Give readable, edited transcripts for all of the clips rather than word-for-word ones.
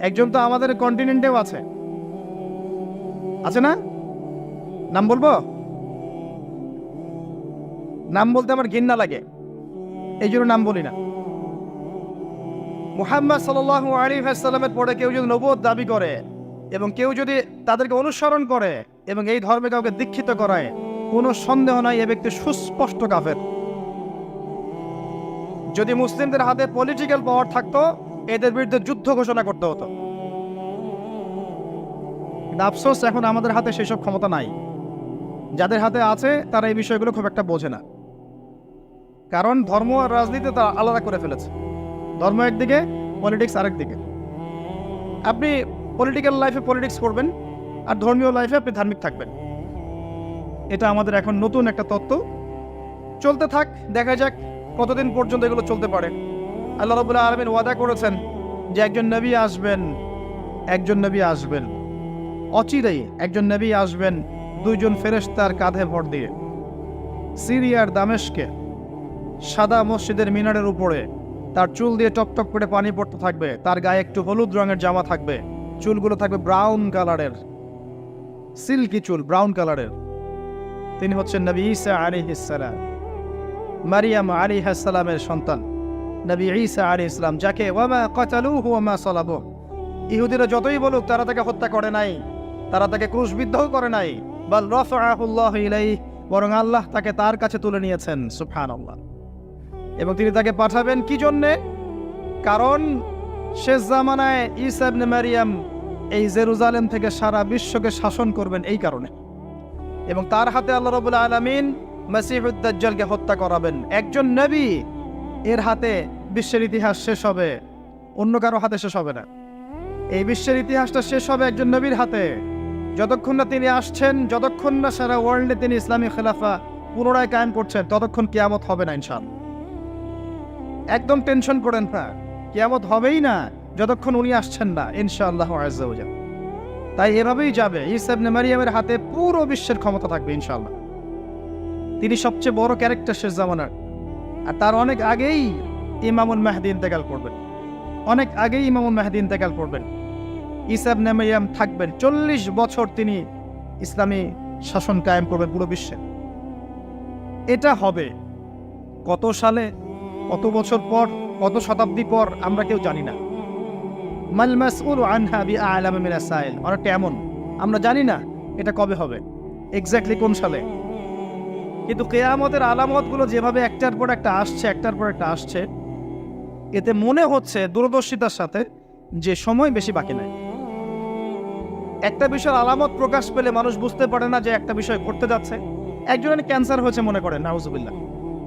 একজন তো আমাদের কন্টিনেন্টেও আছে, আছে না? নাম বলবো? নাম বলতে আমার ঘৃণা লাগে, এই জন্য নাম বলি না। মুহাম্মদ সাল্লাল্লাহু আলাইহি ওয়াসাল্লামের পরে কেউ যদি নবুয়ত দাবি করে এবং কেউ যদি তাদেরকে অনুসরণ করে এবং এই ধর্মে কাউকে দীক্ষিত করায়, কোনো সন্দেহ নাই এ ব্যক্তি সুস্পষ্ট কাফের। যদি মুসলিমদের হাতে পলিটিক্যাল পাওয়ার থাকতো, এদের বিরুদ্ধে যুদ্ধ ঘোষণা করতে হতো। কিন্তু আফসোস, এখন আমাদের হাতে সেসব ক্ষমতা নাই। যাদের হাতে আছে তারা এই বিষয়গুলো খুব একটা বোঝে না, কারণ ধর্ম আর রাজনীতি তা আলাদা করে ফেলেছে। ধর্ম একদিকে, পলিটিক্স আরেক দিকে। আপনি পলিটিক্যাল লাইফে পলিটিক্স করবেন আর ধর্মীয় লাইফে আপনি ধার্মিক থাকবেন। এটা আমাদের এখন নতুন একটা তত্ত্ব। চলতে থাক, দেখা যাক কতদিন পর্যন্ত এগুলো চলতে পারে। আল্লাহ রাব্বুল আলামিন ওয়াদা করেছেন যে একজন নবী আসবেন, অচিরেই একজন নবী আসবেন, দুইজন ফেরেশতার কাঁধে ভর দিয়ে। সিরিয়ার দামেস্কে সাদা মসজিদের মিনারের উপরে তার চুল দিয়ে টপটপ করে পানি পড়তে থাকবে, তার গায়ে একটু হলুদ রঙের জামা থাকবে, চুলগুলো থাকবে ব্রাউন কালারের, সিল্কি চুল, ব্রাউন কালারের। তিনি হচ্ছেন নবী ঈসা আলাইহিস সালাম, মারিয়াম আলাইহিস সালামের সন্তান নবী ঈসা আলাইহিস সালাম, যাকে ওয়ামা কাতালুহু ওয়ামা সালাবুহু, ইহুদিরা যতই বলুক তারা তাকে হত্যা করে নাই, তারা তাকে ক্রুশবিদ্ধও করে নাই, বাল রাফাআহুল্লাহু ইলাইহি, বরং আল্লাহ তাকে তার কাছে তুলে নিয়েছেন। সুবহানাল্লাহ। এবং তিনি তাকে পাঠাবেন কি জন্যে? কারণ শেষ জামানায় ঈসা ইবনে মারিয়াম এই জেরুজালেম থেকে সারা বিশ্বকে শাসন করবেন এই কারণে, এবং তার হাতে আল্লাহ রাব্বুল আলামিন মসিহুদ দাজ্জালকে হত্যা করাবেন। একজন নবী, এর হাতে বিশ্বের ইতিহাস শেষ হবে, অন্য কারো হাতে শেষ হবে না। এই বিশ্বের ইতিহাসটা শেষ হবে একজন নবীর হাতে। যতক্ষণ না তিনি আসছেন, যতক্ষণ না সারা ওয়ার্ল্ডে তিনি ইসলামী খেলাফা পুনরায় কায়েম করছেন, ততক্ষণ কিয়ামত হবে না ইনশাআল্লাহ। একদম টেনশন করেন না, কিয়ামত হবেই না যতক্ষণ উনি আসছেন না ইনশাআল্লাহ আযজা ওয়া জাল্লা। তাই এভাবেই যাবে, ঈসা ইবনে মারিয়ামের হাতে পুরো বিশ্বের ক্ষমতা থাকবে ইনশাআল্লাহ। তিনি সবচেয়ে বড় ক্যারেক্টার শেষ জামানার। আর তার অনেক আগেই ইমামুল মাহদী ইন্তেকাল করবেন, অনেক আগেই ইমামুল মাহদী ইন্তেকাল করবেন। ঈসা ইবনে মারিয়াম থাকবেন 40 বছর, তিনি ইসলামী শাসন কায়েম করবেন পুরো বিশ্বে। এটা হবে কত সালে, কত বছর পর, কত শতাব্দী পর আমরা কেউ জানি না। মাল মাসউলু আনহা বিআলাম মিনাস সাইল, অনেকটা এমন, আমরা জানি না এটা কবে হবে, এক্স্যাক্টলি কোন সালে। কিন্তু কিয়ামতের আলামতগুলো যেভাবে একটার পর একটা আসছে, এতে মনে হচ্ছে দূরদর্শিতার সাথে যে সময় বেশি বাকি নাই। একটা বিষয়ের আলামত প্রকাশ পেলে মানুষ বুঝতে পারে না যে একটা বিষয় ঘটতে যাচ্ছে। একজনের ক্যান্সার হয়েছে মনে করেন, নাউজুবিল্লাহ,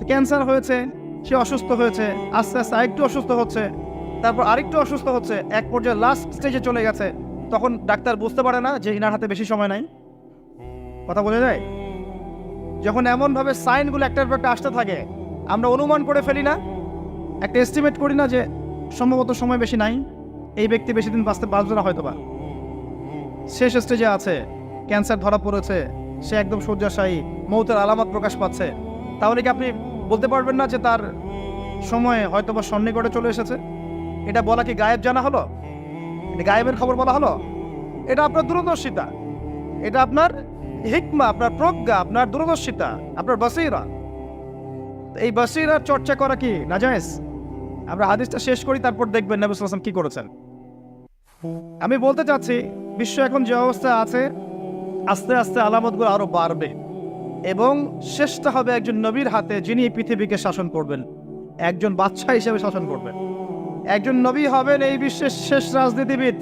ক্যান্সার হয়েছে, সে অসুস্থ হয়েছে, আস্তে আস্তে আরেকটু অসুস্থ হচ্ছে, তারপর আরেকটু অসুস্থ হচ্ছে, এক পর্যায়ে লাস্ট স্টেজে চলে গেছে। তখন ডাক্তার বুঝতে পারে না যে ইনার হাতে বেশি সময় নাই। কথা বোঝা যায়? যখন এমনভাবে সাইনগুলো একটার পর একটা আসতে থাকে, আমরা অনুমান করে ফেলি না, একটা এস্টিমেট করি না যে সম্ভবত সময় বেশি নাই, এই ব্যক্তি বেশি দিন বাঁচবে না, হয়তো বা শেষ স্টেজে আছে, ক্যান্সার ধরা পড়েছে, সে একদম শয্যাশায়ী, মৌতের আলামত প্রকাশ পাচ্ছে। তাহলে কি আপনি বলতে পারবেন না যে তার সময় হয়তো বা সন্নিকটে চলে এসেছে? এটা বলা কি গায়েব জানা হলো? এটা গায়েবের খবর বলা হলো? এটা আপনার দূরদর্শিতা, এটা আপনার হিকমা, আপনার প্রজ্ঞা, আপনার দূরদর্শিতা, আপনার বাসীরা। এই বাসীরার চর্চা করা কি নাজায়েজ? আমরা হাদিসটা শেষ করি, তারপর দেখবেন নবী সাল্লাল্লাহু আলাইহি ওয়াসাল্লাম কি করেছেন। আমি বলতে চাচ্ছি, বিশ্ব এখন যে অবস্থা আছে, আস্তে আস্তে আলামতগুলো আরো বাড়বে এবং শেষটা হবে একজন নবীর হাতে, যিনি পৃথিবীকে শাসন করবেন, একজন বাদশা হিসেবে শাসন করবেন। একজন নবী হবেন এই বিশ্বের শেষ রাজনীতিবিদ।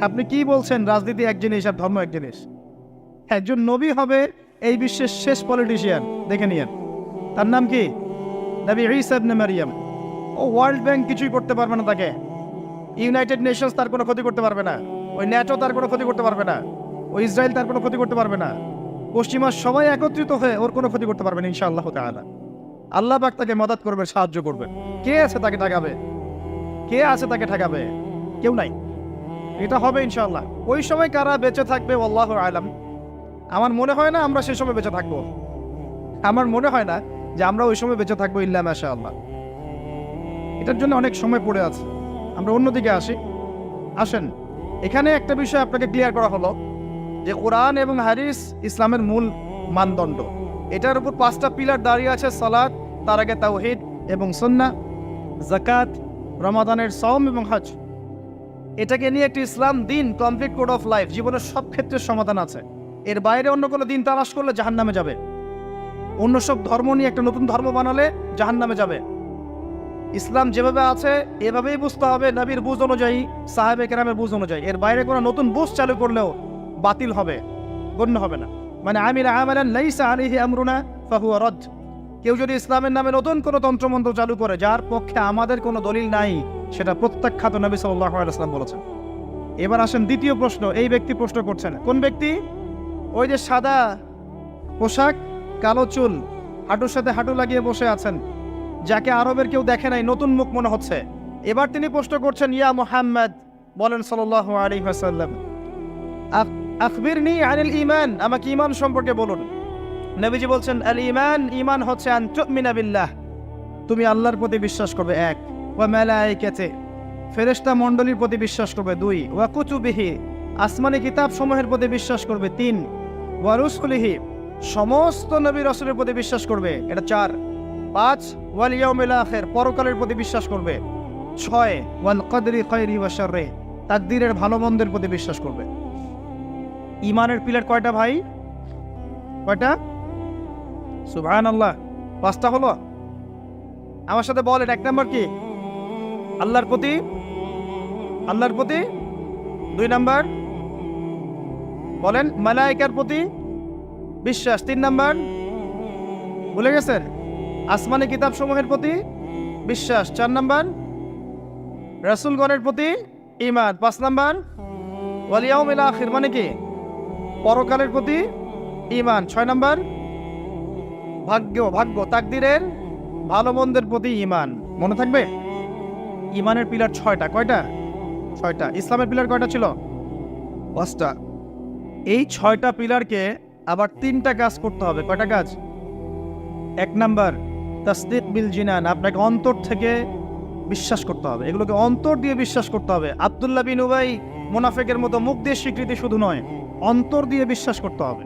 আপনি কি বলছেন? রাজনীতি এক জিনিস আর ধর্ম এক জিনিস। একজন নবী হবে এই বিশ্বের শেষ পলিটিশিয়ান, দেখে নিয়েন। তার নাম কি? নবী ঈসা ইবনে মারিয়াম। ও ওয়ার্ল্ড ব্যাংক কিছুই করতে পারবে না তাকে, ইউনাইটেড নেশনস তার কোনো ক্ষতি করতে পারবে না, ওই ন্যাটো তার কোনো ক্ষতি করতে পারবে না, ওই ইসরায়েল তার কোনো ক্ষতি করতে পারবে না, পশ্চিমা সবাই একত্রিত হয়ে ওর কোনো ক্ষতি করতে পারবে না ইনশাআল্লাহ তাআলা। আল্লাহ পাক তাকে মদদ করবে, সাহায্য করবে। কে আছে তাকে ঠেকাবে? কে আছে তাকে ঠেকাবে? কেউ নাই। এটা হবে ইনশাআল্লাহ। ওই সময় কারা বেঁচে থাকবে আল্লাহু আলাম। আমার মনে হয় না আমরা সেই সময় বেঁচে থাকবো, আমার মনে হয় না যে আমরা ওই সময় বেঁচে থাকবো, ইল্লা মাশাআল্লাহ। এটার জন্য অনেক সময় পড়ে আছে। আমরা অন্যদিকে আসেন। এখানে একটা বিষয় আপনাকে ক্লিয়ার করা হলো যে কোরআন এবং হাদিস ইসলামের মূল মানদণ্ড। এটার উপর 5টা পিলার দাঁড়িয়ে আছে: সালাত, তার আগে তাওহীদ এবং সুন্নাহ, যাকাত, রমাদানের সওম এবং হজ। এটাকে নিয়ে একটি ইসলাম দিন, কমপ্লিট কোড অফ লাইফ, জীবনের সব ক্ষেত্রে সমাধান আছে। এর বাইরে অন্য কোনো দিন তালাশ করলে জাহান্নামে যাবে। অন্য সব ধর্ম নিয়ে একটা নতুন ধর্ম বানালে জাহান্নামে যাবে। ইসলাম যেভাবে আছে এভাবেই বুঝতে হবে, নবীর বুঝ অনুযায়ী, সাহাবে কেরামের বুঝ অনুযায়ী। এর বাইরে কোনো নতুন বুঝ চালু করলেও বাতিল হবে, গণ্য হবে না। মানে আমিলা আমালান লাইসা আলাইহি আমরুনা ফাহুয়া রদ। কেউ যদি ইসলামের নামে নতুন কোনো তন্ত্রমন্ত্র চালু করে যার পক্ষে আমাদের কোনো দলিল নাই, সেটা প্রত্যাখ্যাত, নবী সাল্লাল্লাহু আলাইহি ওয়াসাল্লাম বলেছেন। এবার আসেন দ্বিতীয় প্রশ্ন। এই ব্যক্তি প্রশ্ন করছেন, কোন ব্যক্তি? ওই যে সাদা পোশাক, কালো চুল, হাঁটুর সাথে হাঁটু লাগিয়ে বসে আছেন, যাকে আরবের কেউ দেখে নাই, নতুন মুখ মনে হচ্ছে। এবার তিনি প্রশ্ন করছেন, ইয়া মুহাম্মদ, বলেন সাল্লাল্লাহু আলাইহি ওয়াসাল্লাম, আখবিরনি আনিল ঈমান, আমাকে ঈমান সম্পর্কে বলুন। নবীজি বলছেন, আল ঈমান, ঈমান হচ্ছে আন তুমিনা বিল্লাহ, তুমি আল্লাহর প্রতি বিশ্বাস করবে 1, ওয়া মালাইকাতি, ফেরেশতা মণ্ডলীর প্রতি বিশ্বাস করবে 2, ওয়া কুতুবিহি, আসমানি কিতাব সমূহের প্রতি বিশ্বাস করবে 3, ওয়া রুসুলিহি, সমস্ত নবী রাসূলের প্রতি বিশ্বাস করবে, এটা 4, 5, ওয়াল ইয়াউমিল আখির, পরকালের প্রতি বিশ্বাস করবে 6, ওয়াল কদরি খায়রি ওয়া শাররি, তাকদীরের ভালো মন্দের প্রতি বিশ্বাস করবে। ঈমানের পিলার কয়টা ভাই? কয়টা? সুবহানাল্লাহ, 5টা হলো। আমার সাথে বলেন, 1 নাম্বার কি? আল্লাহর প্রতি 2 নাম্বার বলেন মালায়েকার প্রতি বিশ্বাস, 3 নাম্বার ভুলে গেছেন, আসমানি কিতাব সমূহের প্রতি বিশ্বাস, 4 নাম্বার রাসূলগণের প্রতি ঈমান, 5 নাম্বার ওয়াল ইয়াউমিল আখির, মানে কি পরকালের প্রতি ঈমান, 6 নাম্বার ভাগ্য তাকদীরের ভালো মন্দের প্রতি ঈমান। মনে থাকবে? ঈমানের পিলার 6টা। কয়টা? 6টা। ইসলামের পিলার কয়টা ছিল? 5টা। এই 6টা পিলারকে আবার 3টা কাজ করতে হবে। কয়টা কাজ? 1 নাম্বার তাসদীক বিল জিনান, আপনাকে অন্তর থেকে বিশ্বাস করতে হবে, এগুলোকে অন্তর দিয়ে বিশ্বাস করতে হবে। আব্দুল্লাহ বিন উবাই মুনাফিকের মতো মুখ দিয়ে স্বীকৃতি শুধু নয়, অন্তর দিয়ে বিশ্বাস করতে হবে।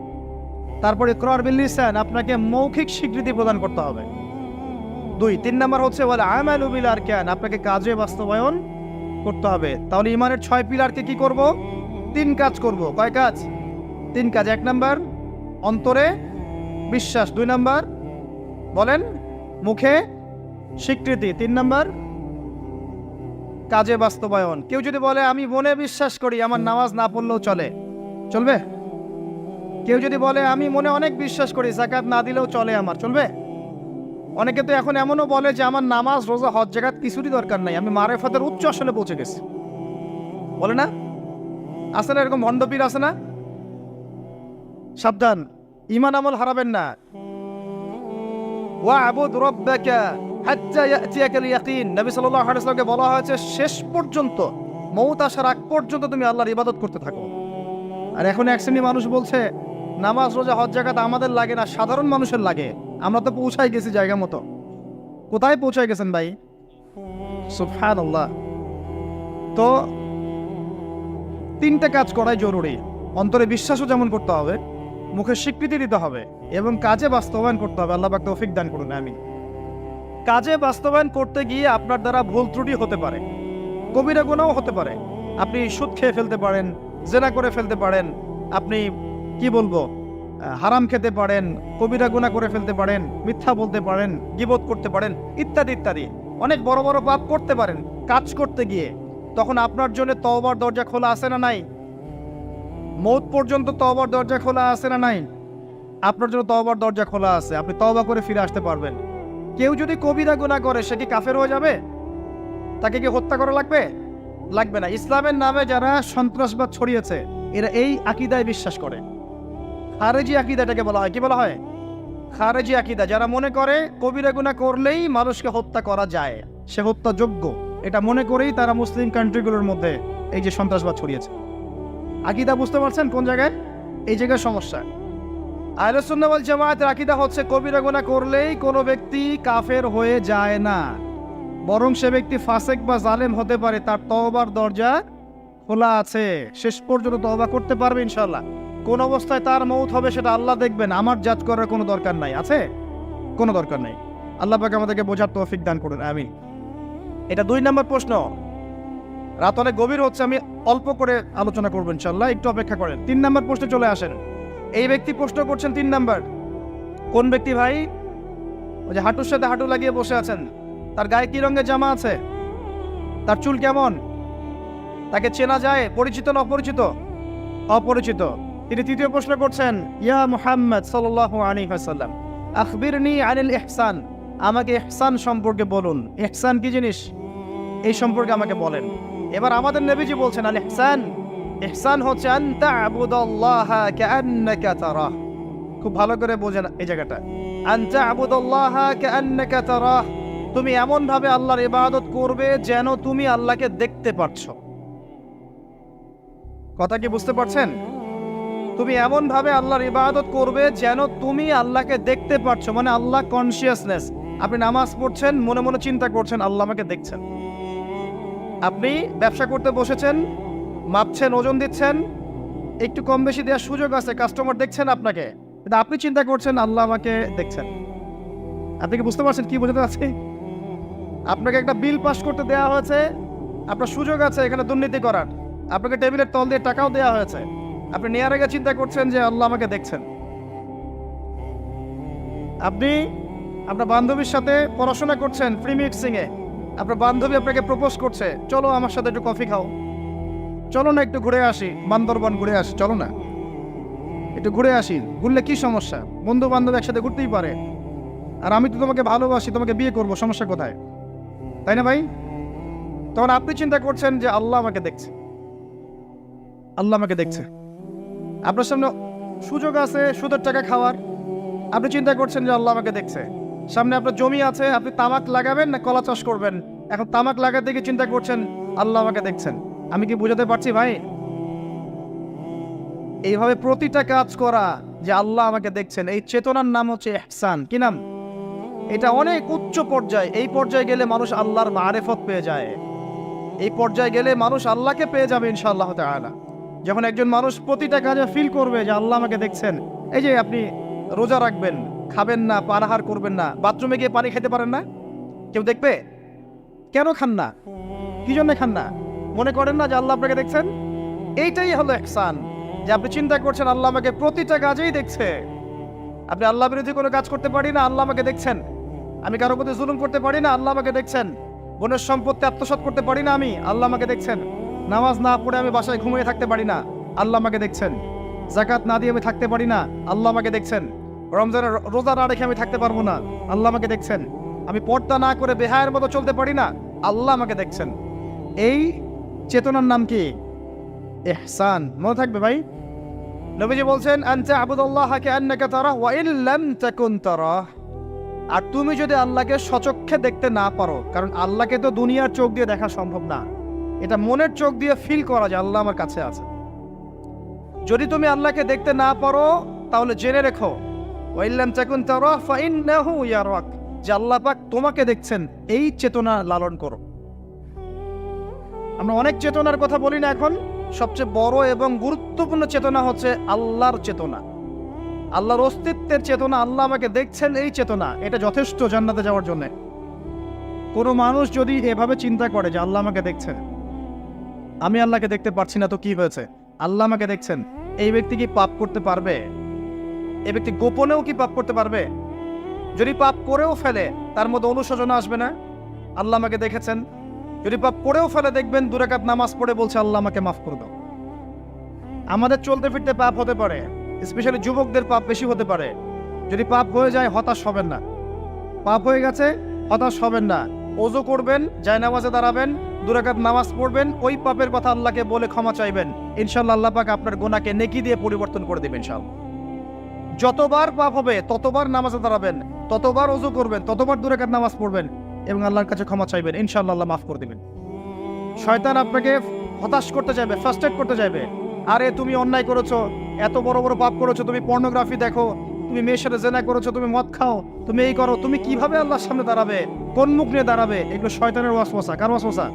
তারপরে ইকরার বিল লিসান, আপনাকে মৌখিক স্বীকৃতি প্রদান করতে হবে 2। 3 নাম্বার হচ্ছে ওয়াল আমালু বিল আরকান, আপনাকে কাজে বাস্তবায়ন করতে হবে। তাহলে ঈমানের 6 পিলারকে কি করব? 3 কাজ করব। কয় কাজ? 3 কাজ। 1 নাম্বার অন্তরে বিশ্বাস, 2 নাম্বার বলেন মুখে স্বীকৃতি, 3 নাম্বার কাজে বাস্তবায়ন। কেউ যদি বলে আমি মনে বিশ্বাস করি, আমার নামাজ না পড়লেও চলবে? কেউ যদি বলে আমি মনে অনেক বিশ্বাস করি, যাকাত না দিলেও চলে, আমার চলবে? অনেকে তো এখন এমনও বলে যে আমার নামাজ, রোজা, হজ, যাকাত কিছুরই দরকার নাই, আমি মারেফাতের উচ্চ আসলে পৌঁছে গেছি, বলে না? আছে না এরকম ভণ্ড পীর? আছে না? সাবধান, ঈমান আমল হারাবেন না। ওয়া'বুদ রাব্বাকা হাত্তা ইয়াতিয়াকাল ইয়াকিন, নবী সাল্লাল্লাহু আলাইহি ওয়াসাল্লামকে বলা হয়েছে শেষ পর্যন্ত, মওত আসার আগ পর্যন্ত তুমি আল্লাহর ইবাদত করতে থাকো। আর এখন এক শ্রেণী মানুষ বলছে নামাজ, রোজা, হজ, যাকাত আমাদের লাগে না, সাধারণ মানুষের লাগে। আমরা তো পৌঁছাই গেছি জায়গা মতো। কোথায় পৌঁছায় গেছেন ভাই? সুবহানাল্লাহ। তো 3টা কাজ করাই জরুরি। অন্তরে বিশ্বাসও যেমন করতে হবে, মুখে স্বীকৃতি দিতে হবে, এবং কাজে বাস্তবায়ন করতে হবে। আল্লাহ পাক তৌফিক দান করুন, আমিন। কাজে বাস্তবায়ন করতে গিয়ে আপনার দ্বারা ভুল ত্রুটি হতে পারে, কবিরা গুনাহও হতে পারে। আপনি সুদ খেয়ে ফেলতে পারেন, জেনা করে ফেলতে পারেন, আপনি কি বলবো হারাম খেতে পারেন, কবিরা গুনাহ করে ফেলতে পারেন, মিথ্যা বলতে পারেন, গীবত করতে পারেন, ইত্যাদি ইত্যাদি। অনেক বড় বড় পাপ করতে পারেন কাজ করতে গিয়ে। তখন আপনার জন্য তওবার দরজা খোলা আছে না নাই? মওত পর্যন্ত তওবার দরজা খোলা আছে না নাই? আপনার জন্য তওবার দরজা খোলা আছে, আপনি তওবা করে ফিরে আসতে পারবেন। কেউ যদি কবিরা গুনাহ করে, সে কি কাফের হয়ে যাবে? তাকে কি হত্যা করা লাগবে? লাগবে না। ইসলামের নামে যারা সন্ত্রাসবাদ ছড়িয়েছে, এরা এই আকীদায় বিশ্বাস করে। খারেজি আকীদাটাকে বলা হয়, কি বলা হয়? খারেজি আকীদা। যারা মনে করে কবিরা গুনাহ করলেই মানুষকে হত্যা করা যায়, সে হত্যাযোগ্য, এটা মনে করেই তারা মুসলিম কান্ট্রিগুলোর মধ্যে এই যে সন্ত্রাসবাদ ছড়িয়েছে। আকীদা বুঝতে পারছেন কোন জায়গায়? এই জায়গায় সমস্যা। আহলে সুন্নাহ ওয়াল জামায়াতের আকীদা হচ্ছে কবিরা গুনাহ করলেই কোনো ব্যক্তি কাফের হয়ে যায় না। বরং সে ব্যক্তি ফাসেক বা জালেম হতে পারে, তার তওবার দরজা খোলা আছে, শেষ পর্যন্ত তওবা করতে পারবে ইনশাআল্লাহ। কোন অবস্থায় তার মৌত হবে সেটা আল্লাহ দেখবেন, আমার জাজ করার কোনো দরকার নাই। আছে? কোনো দরকার নাই। আল্লাহ পাক আমাদেরকে বোঝার তৌফিক দান করুন, আমিন। এটা 2 নম্বর প্রশ্ন। রাত অনেক গভীর হচ্ছে, আমি অল্প করে আলোচনা করবো ইনশাআল্লাহ, একটু অপেক্ষা করেন। 3 নম্বর প্রশ্নে চলে আসেন। এই ব্যক্তি প্রশ্ন করছেন 3 নম্বর। কোন ব্যক্তি ভাই? ওই যে হাঁটুর সাথে হাঁটু লাগিয়ে বসে আছেন, তার গায়ে কি রঙের জামা আছে? তার চুল কেমন? তাকে চেনা যায়? পরিচিত না অপরিচিত? অপরিচিত। তিনি তৃতীয় প্রশ্ন করছেন, ইয়া মুহাম্মদ সাল্লাল্লাহু আলাইহি ওয়াসাল্লাম আখবিরনি আনিল ইহসান, আমাকে ইহসান সম্পর্কে বলুন। ইহসান কি জিনিস এই সম্পর্কে আমাকে বলেন। এবার আমাদের নবীজি বলছেন, আল ইহসান, ইহসান হচ্ছে আন তা'বুদাল্লাহা কাআন্নাকা তারাহ। খুব ভালো করে বোঝেন এই জায়গাটা। আন তা'বুদাল্লাহা কাআন্নাকা তারাহ, তুমি এমন ভাবে আল্লাহর ইবাদত করবে যেন তুমি আল্লাহকে দেখতে পাচ্ছো। কথা কি বুঝতে পারছেন? তুমি এমন ভাবে আল্লাহর ইবাদত করবে যেন তুমি আল্লাহকে দেখতে পাচ্ছো, মানে আল্লাহ কনসিয়াসনেস। আপনি নামাজ পড়ছেন, মনে মনে চিন্তা করছেন আল্লাহ আমাকে দেখছেন। আপনি ব্যবসা করতে বসেছেন, মাপছেন, ওজন দিচ্ছেন, একটু কম বেশি দেওয়ার সুযোগ আছে, কাস্টমার দেখছেন আপনাকে, কিন্তু আপনি চিন্তা করছেন আল্লাহ আমাকে দেখছেন। আপনি কি বুঝতে পারছেন কি বোঝাতে আছে? আপনাকে একটা বিল পাস করতে দেওয়া হয়েছে, আপনার সুযোগ আছে এখানে দুর্নীতি করার, আপনাকে টেবিলের তল দিয়ে টাকাও দেওয়া হয়েছে, আপনি নেওয়ার আগে চিন্তা করছেন যে আল্লাহ আমাকে দেখছেন। আপনি আপনার বান্ধবীর সাথে পড়াশোনা করছেন প্রি মিক্সিংয়ে, আপনার বান্ধবী আপনাকে প্রপোজ করছে, চলো আমার সাথে একটু কফি খাও, চলো না একটু ঘুরে আসি, বান্দরবান ঘুরে আসি, চলো না একটু ঘুরে আসি। ঘুরলে কি সমস্যা? বন্ধু বান্ধব একসাথে ঘুরতেই পারে। আর আমি তো তোমাকে ভালোবাসি, তোমাকে বিয়ে করবো, সমস্যা কোথায়? তাই না ভাই? তখন আপনি চিন্তা করছেন যে আল্লাহ আমাকে দেখছে, আল্লাহ আমাকে দেখছে। আপনার সামনে সুযোগ আছে সুদের টাকা খাওয়ার, আপনি চিন্তা করছেন যে আল্লাহ আমাকে দেখছে। সামনে আপনার জমি আছে, আপনি তামাক লাগাবেন না কলা চাষ করবেন, এখন তামাক লাগাতে গিয়ে চিন্তা করছেন আল্লাহ আমাকে দেখছেন। আমি কি বুঝাতে পারছি ভাই? এইভাবে প্রতিটা কাজ করা যে আল্লাহ আমাকে দেখছেন, এই চেতনার নাম হচ্ছে ইহসান। কি নাম? এটা অনেক উচ্চ পর্যায়ে। এই পর্যায়ে গেলে মানুষ আল্লাহর মারিফত পেয়ে যায়, এই পর্যায়ে গেলে মানুষ আল্লাহকে পেয়ে যাবে ইনশাআল্লাহ তাআলা। যখন একজন মানুষ প্রতিটা কাজে ফিল করবে যে আল্লাহ আমাকে দেখছেন। এই যে আপনি রোজা রাখবেন, খাবেন না, পানাহার করবেন না, বাথরুমে গিয়ে পানি খেতে পারেন না, কেউ দেখবে? কেন খান না? কি জন্য খান না? মনে করেন না যে আল্লাহ আপনাকে দেখছেন? এইটাই হলো ইহসান, যে আপনি চিন্তা করছেন আল্লাহ আমাকে প্রতিটা কাজেই দেখছে। আপনি আল্লাহ বিরোধী কোনো কাজ করতে পারি না, আল্লাহ আমাকে দেখছেন। আমি কারো প্রতি জুলুম করতে পারি না, আল্লাহ আমাকে দেখছেন। বোনের সম্পত্তি আত্মসাৎ করতে পারি না আমি, আল্লাহ আমাকে দেখছেন। নামাজ না পড়ে আমি বাসায় ঘুমিয়ে থাকতে পারি না, আল্লাহ আমাকে দেখছেন। যাকাত না দিয়ে আমি থাকতে পারি না, আল্লাহ আমাকে দেখছেন। রমজানের রোজা না রেখে আমি থাকতে পারবো না, আল্লাহ আমাকে দেখছেন। আমি পর্দা না করে বেহায়ের মতো চলতে পারি না, আল্লাহ আমাকে দেখছেন। এই চেতনার নাম কি? ইহসান। মনে থাকবে ভাই। নবীজি বলছেন আনতা আবুদুল্লাহা কাআন্নাকা তারাহু ওয়া ইন লাম তাকুন তারাহু, আর তুমি যদি আল্লাহকে সচক্ষে দেখতে না পারো, কারণ আল্লাহকে তো দুনিয়ার চোখ দিয়ে দেখা সম্ভব না, এটা মনের চোখ দিয়ে ফিল করা যায় আল্লাহ আমার কাছে আছে। যদি তুমি আল্লাহকে দেখতে না পারো তাহলে জেনে রেখো ওয়া ইন লাম তাকুন তারাহু ফাইন্নাহু ইয়ারাক, যে আল্লাহ পাক তোমাকে দেখছেন। এই চেতনা লালন করো। আমরা অনেক চেতনার কথা বলি না এখন, সবচেয়ে বড় এবং গুরুত্বপূর্ণ চেতনা হচ্ছে আল্লাহর চেতনা, আল্লাহর অস্তিত্বের চেতনা। আল্লাহ আমাকে দেখছেন, এই চেতনা, এটা যথেষ্ট জান্নাতে যাওয়ার জন্য। কোনো মানুষ যদি এভাবে চিন্তা করে যে আল্লাহ আমাকে দেখছেন, আমি আল্লাহকে দেখতে পারছি না, তো কি হয়েছে? আল্লাহ আমাকে দেখছেন, এই ব্যক্তি কি পাপ করতে পারবে? এই ব্যক্তি গোপনেও কি পাপ করতে পারবে? যদি পাপ করেও ফেলে তার মধ্যে অনুশোচনা আসবে না? আল্লাহ আমাকে দেখেছেন। যদি পাপ করেও ফেলে দেখবেন 2 রাকাত নামাজ পড়ে বলছে আল্লাহ আমাকে মাফ করে দাও। আমাদের চলতে ফিরতে পাপ হতে পারে, স্পেশালি যুবকদের পাপ বেশি হতে পারে। যদি পাপ হয়ে যায় হতাশ হবেন না, পাপ হয়ে গেছে হতাশ হবেন না। ওযু করবেন, জায়নামাজে দাঁড়াবেন, 2 রাকাত নামাজ পড়বেন, ওই পাপের কথা আল্লাহকে বলে ক্ষমা চাইবেন, ইনশাআল্লাহ আল্লাহ পাক আপনার গুনাহকে নেকি দিয়ে পরিবর্তন করে দিবেন ইনশাআল্লাহ। যতবার পাপ হবে ততবার নামাজে দাঁড়াবেন, ততবার ওযু করবেন, ততবার 2 রাকাত নামাজ পড়বেন এবং আল্লাহর কাছে ক্ষমা চাইবেন, ইনশাআল্লাহ আল্লাহ মাফ করে দিবেন। শয়তান আপনাকে হতাশ করতে চাইবে, ফার্স্ট্রেট করতে চাইবে। আরে তুমি অন্যায় করেছো, এত বড় বড় পাপ করেছো, তুমি পর্নোগ্রাফি দেখো, তুমি মেয়ের সাথে জেনা করেছো, তুমি মদ খাও, তুমি এই করো, তুমি কিভাবে আল্লাহর সামনে দাঁড়াবে, কোন মুখ নিয়ে দাঁড়াবে? এগুলো শয়তানের ওয়াসওয়াসা। কার ওয়াসওয়াসা?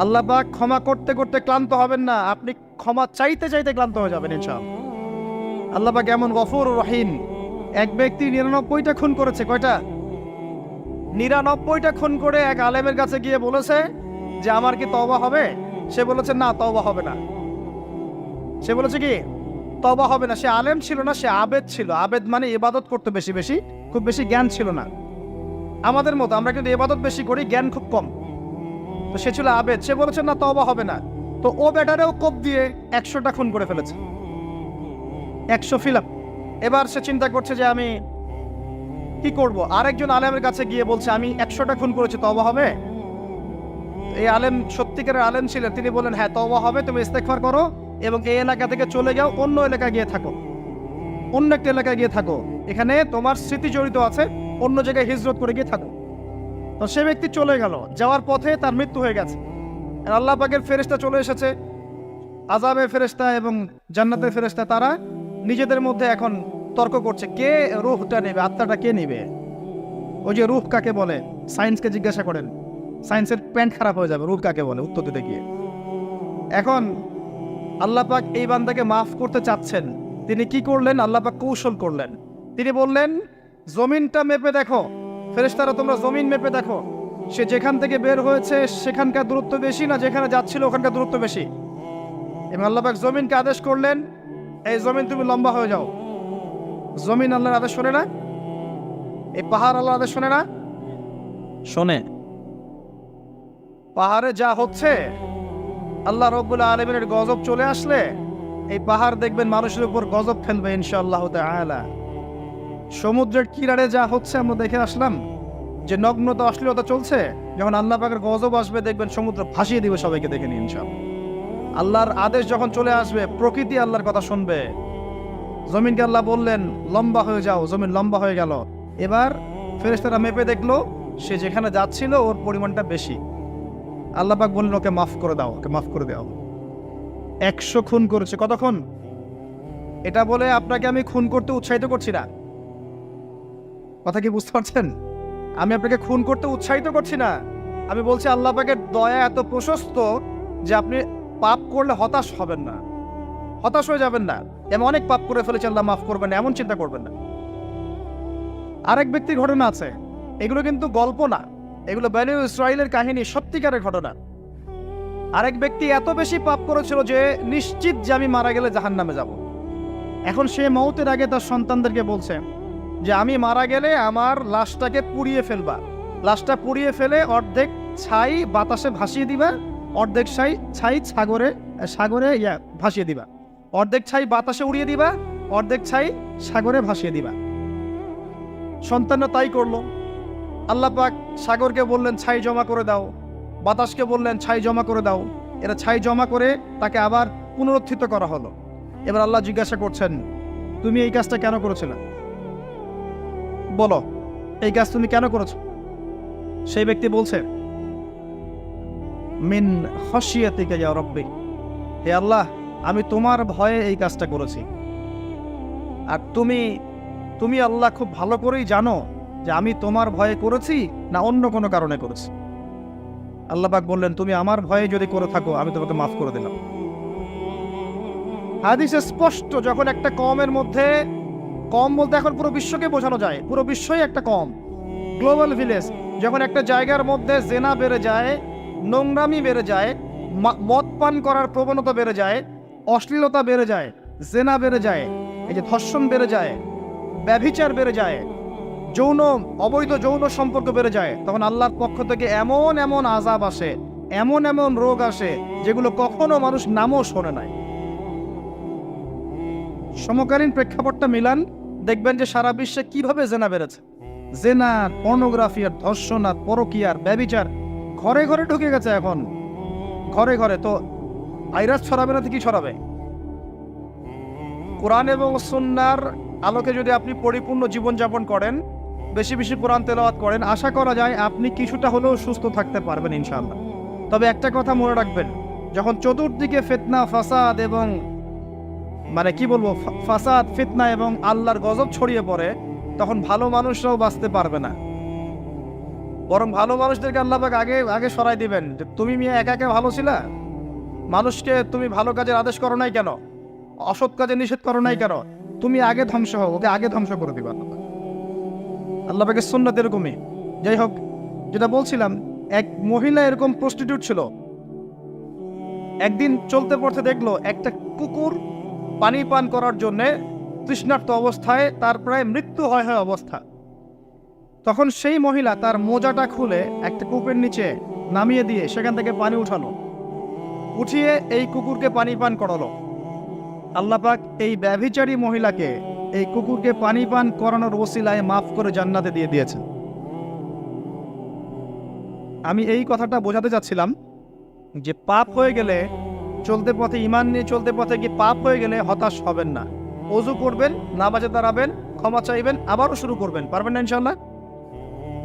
আল্লাহ পাক ক্ষমা করতে করতে ক্লান্ত হবেন না, আপনি ক্ষমা চাইতে চাইতে ক্লান্ত হয়ে যাবেন ইনশাআল্লাহ। আল্লাহ পাক এমন গফুর রহিম। এক ব্যক্তি 99টা খুন করেছে। কয়টা? 99টা খুন করে এক আলেমের কাছে গিয়ে বলেছে যে আমার কি তওবা হবে? সে বলেছে না, তওবা হবে না। সে বলেছে কি তওবা হবে না। সে আলেম ছিল না, সে আবেদ ছিল। আবেদ মানে ইবাদত করতে বেশি বেশি, খুব বেশি জ্ঞান ছিল না। আমাদের মতো আমরা কিন্তু ইবাদত বেশি করি, জ্ঞান খুব কম। তো সে ছিল আবেদ, সে বলেছে না তওবা হবে না। তো ও বেটারেও কোপ দিয়ে 100টা খুন করে ফেলেছে, 100 ফিল আপ। এবার সে চিন্তা করছে যে আমি কি করব। আরেকজন আলেমের কাছে গিয়ে বলছে আমি 100টা খুন করেছি, তওবা হবে? এই আলেম সত্যিকারের আলেম ছিলেন, তিনি বলেন হ্যাঁ তওবা হবে, তুমি ইস্তেগফার করো এবং এই এলাকা থেকে চলে যাও, অন্য এলাকায় গিয়ে থাকো, অন্য একটা এলাকায় গিয়ে থাকো, এখানে তোমার স্মৃতি জড়িত আছে, অন্য জায়গায় হিজরত করে গিয়ে থাকো। তো সে ব্যক্তি চলে গেল, যাওয়ার পথে তার মৃত্যু হয়ে গেছে। আর আল্লাহ পাকের ফেরেশতা চলে এসেছে, আযাবের ফেরেশতা এবং জান্নাতের ফেরেশতা, তারা নিজেদের মধ্যে এখন তর্ক করছে কে রূহটা নেবে, আত্মাটা কে নেবে। ওই যে রূহ কাকে বলে, সায়েন্সকে জিজ্ঞাসা করেন, সায়েন্সের প্যান্ট খারাপ হয়ে যাবে, রূহ কাকে বলে উত্তর দিতে গিয়ে। এখন আল্লাহ পাক এই বান্দাকে মাফ করতে চাচ্ছেন, তিনি কি করলেন? আল্লাহ পাক কৌশল করলেন। তিনি বললেন জমিনটা মেপে দেখো, ফেরেশতারা তোমরা জমিন মেপে দেখো, সে যেখান থেকে বের হয়েছে সেখানকার দূরত্ব বেশি না যেখানে যাচ্ছিল ওখানকার দূরত্ব বেশি। এবং আল্লাহ পাক জমিনকে আদেশ করলেন এই জমিন তুমি লম্বা হয়ে যাও। জমিন আল্লাহর আদেশ শোনে না? এই পাহাড় আল্লাহর আদেশ শোনে না? শোনে। পাহাড়ে যা হচ্ছে, আল্লাহ রাব্বুল আলামিনের গজব চলে আসলে এই পাহাড় দেখবেন মানুষের উপর গজব ফেলবে ইনশাআল্লাহ তাআলা। সমুদ্রের কিনারে যা হচ্ছে আমরা দেখে আসলাম, যে নগ্নতা অশ্লীলতা চলছে, যখন আল্লাহ পাকের গজব আসবে দেখবেন সমুদ্র ভাসিয়ে দিবে সবাইকে, দেখে নিন ইনশাআল্লাহ। আল্লাহর আদেশ যখন চলে আসবে প্রকৃতি আল্লাহর কথা শুনবে। জমিনকে আল্লাহ বললেন লম্বা হয়ে যাও, জমিন লম্বা হয়ে গেল। এবার ফেরেশতারা মেপে দেখলো সে যেখানে যাচ্ছিল ওর পরিমাণটা বেশি। আল্লাহ পাক বললেন ওকে মাফ করে দাও, ওকে মাফ করে দাও। 100 খুন করেছে। কত খুন? এটা বলে আপনাকে আমি খুন করতে উৎসাহিত করছি না, কথা কি বুঝতে পারছেন? আমি আপনাকে খুন করতে উৎসাহিত করছি না। আমি বলছি আল্লাহ পাকের দয়া এত প্রশস্ত যে আপনি পাপ করলে হতাশ হবেন না, হতাশ হয়ে যাবেন না। আমি অনেক পাপ করে ফেলেছি, আল্লাহ মাফ করবেন না, এমন চিন্তা করবেন না। আরেক ব্যক্তির ঘটনা আছে, এগুলো কিন্তু গল্প না, এগুলো বনী ইসরাইলের কাহিনী, সত্যিকারের ঘটনা। আরেক ব্যক্তি এত বেশি পাপ করেছিল যে নিশ্চিত যে আমি মারা গেলে জাহান্নামে যাব। এখন সে মওতের আগে তার সন্তানদেরকে বলছে যে আমি মারা গেলে আমার লাশটাকে পুড়িয়ে ফেলবা, লাশটা পুড়িয়ে ফেলে অর্ধেক ছাই বাতাসে ভাসিয়ে দিবা, অর্ধেক ছাই সাগরে ভাসিয়ে দিবা, অর্ধেক ছাই বাতাসে উড়িয়ে দিবা, অর্ধেক ছাই সাগরে ভাসিয়ে দিবা। সন্তানরা তাই করলো। আল্লাহ পাক সাগরকে বললেন ছাই জমা করে দাও, বাতাসকে বললেন ছাই জমা করে দাও। এরা ছাই জমা করে তাকে আবার পুনরুত্থিত করা হলো। এবার আল্লাহ জিজ্ঞাসা করছেন তুমি এই কাজটা কেন করেছিলে? বলো এই কাজ তুমি কেন করেছো? সেই ব্যক্তি বলছে মিন খাশিয়াতিকা ইয়া রাব্বি, হে আল্লাহ আমি তোমার ভয়ে এই কাজটা করেছি। আর তুমি আল্লাহ খুব ভালো করেই জানো যে আমি তোমার ভয়ে করেছি না অন্য কোনো কারণে করেছি। আল্লাহ পাক বললেন তুমি আমার ভয়ে যদি করে থাকো আমি তোমাকে মাফ করে দিলাম। হাদিসে স্পষ্ট, যখন একটা কওমের মধ্যে, কম বলতে এখন পুরো বিশ্বকে বোঝানো যায়, পুরো বিশ্বই একটা কম, গ্লোবাল ভিলেজ, যখন একটা জায়গার মধ্যে জেনা বেড়ে যায়, নোংরামি বেড়ে যায়, মদ পান করার প্রবণতা বেড়ে যায়, অশ্লীলতা বেড়ে যায়, জেনা বেড়ে যায়, এই যে ধর্ষণ বেড়ে যায়, ব্যভিচার বেড়ে যায়, অবৈধ যৌন সম্পর্ক বেড়ে যায়, তখন আল্লাহর পক্ষ থেকে এমন এমন আযাব আসে, এমন এমন রোগ আসে যেগুলো কখনো মানুষ নামও শোনে নাই। সমকালীন প্রেক্ষাপটটা মিলান, দেখবেন যে সারা বিশ্বে কিভাবে জেনা বেড়েছে। জেনা, পর্নোগ্রাফি, আর ধর্ষণ, আর পরকীয়া, আর ব্যভিচার ঘরে ঘরে ঢুকে গেছে। এখন ঘরে ঘরে তো ভাইরাস ছড়াবে না তো কি ছড়াবে? কোরআন এবং সুন্নাহর আলোকে যদি আপনি পরিপূর্ণ জীবনযাপন করেন, বেশি বেশি কোরআন তেলাওয়াত করেন, আশা করা যায় আপনি কিছুটা হলেও সুস্থ থাকতে পারবেন ইনশাআল্লাহ। তবে একটা কথা মনে রাখবেন, যখন চতুর্দিকে ফিতনা, ফাসাদ এবং মানে কি বলবো, ফাসাদ ফিতনা এবং আল্লাহর গজব ছড়িয়ে পড়ে, তখন ভালো মানুষরাও বাঁচতে পারবে না। বরং ভালো মানুষদেরকে আল্লাহ পাক আগে আগে সরাই দিবেন যে তুমি মিয়া একা একা ভালো ছিলা, মানুষকে তুমি ভালো কাজের আদেশ করো নাই কেন, অসৎ কাজে নিষেধ করো নাই কেন, তুমি আগে ধ্বংস হও, ওকে আগে ধ্বংস করে দিবা। আল্লাহ পাকের সুন্নাত এরকমই। যাই হোক, যেটা বলছিলাম, এক মহিলা এরকম প্রস্টিটিউট ছিল। একদিন চলতে পড়তে দেখলো একটা কুকুর পানি পান করার জন্য তৃষ্ণার্ত অবস্থায়, তার প্রায় মৃত্যু হয় অবস্থা। তখন সেই মহিলা তার মোজাটা খুলে একটা কূপের নিচে নামিয়ে দিয়ে সেখান থেকে পানি উঠানো, উঠিয়ে এই কুকুরকে পানি পান করালো। আল্লাহ পাক এই ব্যভিচারী মহিলাকে এই কুকুরকে পানি পান করানোর ওসিলায় মাফ করে জান্নাতে দিয়ে দিয়েছেন। আমি এই কথাটা বোঝাতে চাচ্ছিলাম যে পাপ হয়ে গেলে, চলতে পথে ইমান নিয়ে চলতে পথে কি পাপ হয়ে গেলে হতাশ হবেন না। ওযু করবেন, নামাজে দাঁড়াবেন, ক্ষমা চাইবেন, আবারও শুরু করবেন। পারবেন না ইনশাআল্লাহ?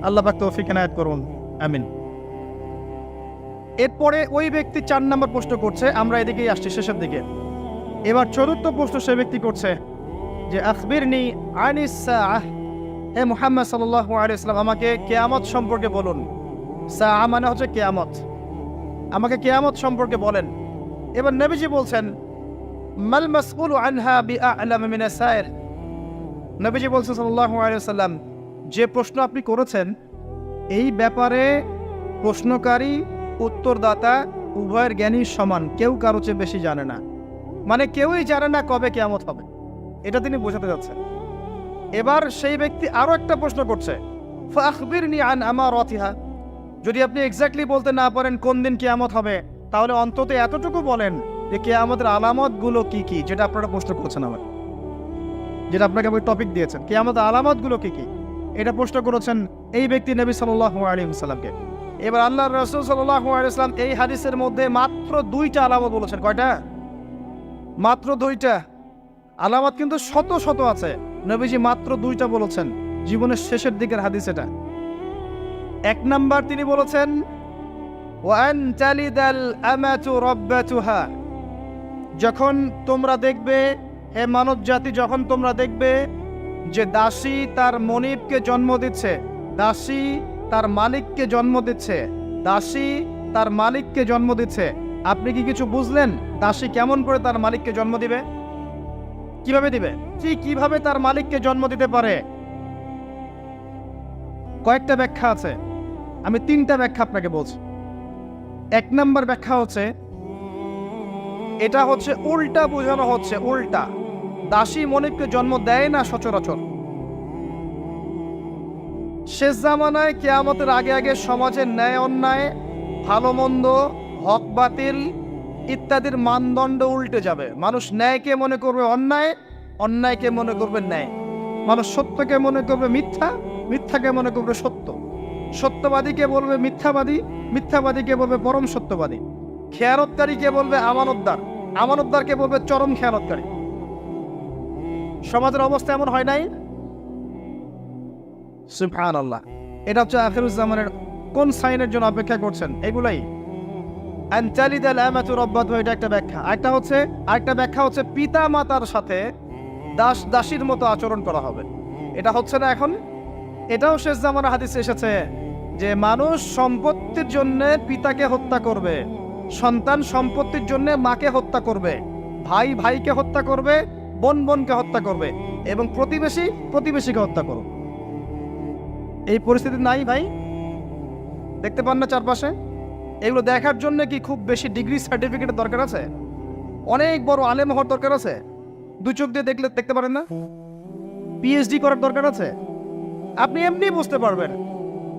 আল্লাহ পাক তৌফিক এনায়েত করুন, আমিন। এরপরে ওই ব্যক্তি 4 নম্বর প্রশ্ন করছে, আমরা এদিকেই আসছি শেষের দিকে। এবার চতুর্থ প্রশ্ন সে ব্যক্তি করছে যে আখবিরনি আনিস সাআহ, হে মুহাম্মদ সাল্লাল্লাহু আলাইহি ওয়াসাল্লাম, আমাকে কিয়ামত সম্পর্কে বলুন। সাআহ মানে হচ্ছে কিয়ামত, আমাকে কিয়ামত সম্পর্কে বলেন। এবার নবীজি বলছেন মাল মাসউলু আনহা বিআ'লাম মিনাস সাইল। নবীজি বলছেন সাল্লাল্লাহু আলাইহি ওয়াসাল্লাম, যে প্রশ্ন আপনি করেছেন এই ব্যাপারে প্রশ্নকারী উত্তরদাতা উভয়ের জ্ঞানী সমান, কেউ কারো চেয়ে বেশি জানে না। মানে কেউই জানে না কবে কিয়ামত হবে, এটা তিনি বোঝাতে যাচ্ছেন। এবার সেই ব্যক্তি আরো একটা প্রশ্ন করছে, ফাখবিরনি আন আমারাতিহা, যদি আপনি এক্স্যাক্টলি বলতে না পারেন কোন দিন কিয়ামত হবে, তাহলে অন্তত এতটুকু বলেন যে কিয়ামতের আলামতগুলো কি কি, যেটা আপনারা প্রশ্ন করছেন আমাকে, যেটা আপনাকে আমি টপিক দিয়েছেন, কিয়ামতের আলামতগুলো কি কি, এটা প্রশ্ন করেছেন এই ব্যক্তি নবী সাল্লাল্লাহু আলাইহি ওয়াসাল্লামকে। এবার আল্লাহর রাসূল সাল্লাল্লাহু আলাইহি ওয়াসাল্লাম এই হাদিসের মধ্যে মাত্র 2টা আলামত বলেছেন। কয়টা? মাত্র 2টা আলামত, কিন্তু শত শত আছে। নবীজি মাত্র 2টা বলেছেন, জীবনের শেষের দিকের হাদিস এটা। 1 নাম্বার তিনি বলেছেন ওয়ান তালিদাল আমাতু রাব্বাতুহা, যখন তোমরা দেখবে, হে মানব জাতি, যখন তোমরা দেখবে যে দাসী তার মনিবকে জন্ম দিচ্ছে, দাসী তার মালিককে জন্ম দিচ্ছে, দাসী তার মালিককে জন্ম দিচ্ছে, আপনি কি কিছু বুঝলেন দাসী কেমন করে তার মালিককে জন্ম দিবে? কিভাবে দিবে? কিভাবে তার মালিককে জন্ম দিতে পারে? কয়েকটা ব্যাখ্যা আছে, আমি 3টা ব্যাখ্যা আপনাকে বলছি। 1 নম্বর ব্যাখ্যা হচ্ছে, এটা হচ্ছে উল্টা বোঝানো হচ্ছে, উল্টা। দাসী মনিবকে জন্ম দেয় না সচরাচর। শেষ জামানায় কিয়ামতের আগে আগে সমাজের ন্যায় অন্যায়, ভালো মন্দ, হক বাতিল ইত্যাদির মানদণ্ড উল্টে যাবে। মানুষ ন্যায়কে মনে করবে অন্যায়, অন্যায়কে মনে করবে ন্যায়। মানুষ সত্যকে মনে করবে মিথ্যা, মিথ্যাকে মনে করবে সত্য। সত্যবাদীকে বলবে মিথ্যাবাদী, মিথ্যাবাদীকে বলবে পরম সত্যবাদী। খেয়ানতকারীকে বলবে আমানতদার, আমানতদারকে বলবে চরম খেয়ানতকারী। সমাজের অবস্থা এমন হয় নাই? সুবহানাল্লাহ। এটা হচ্ছে আখিরুজ জামানের কোন সাইনের জন্য অপেক্ষা করছেন? এগুলাই। আনতালিদাল আমাতু রাব্বাতুহা, এটা একটা ব্যাখ্যা। আরেকটা ব্যাখ্যা হচ্ছে পিতা মাতার সাথে দাস দাসীর মতো আচরণ করা হবে। এটা হচ্ছে না এখন? এটাও শেষ জামানার হাদিসে এসেছে যে মানুষ সম্পত্তির জন্য পিতাকে হত্যা করবে, সন্তান সম্পত্তির জন্য মাকে হত্যা করবে, ভাই ভাইকে হত্যা করবে, বোন বোনকে হত্যা করবে, এবং প্রতিবেশী প্রতিবেশীকে হত্যা করবে। এই পরিস্থিতি নাই ভাই? দেখতে পান না চারপাশে? এগুলো দেখার জন্য কি খুব বেশি ডিগ্রি সার্টিফিকেটের দরকার আছে? অনেক বড় আলেম হওয়ার দরকার আছে? 2 চোখ দিয়ে দেখলে দেখতে পারেন না? পিএইচডি করার দরকার আছে? আপনি এমনি বুঝতে পারবেন,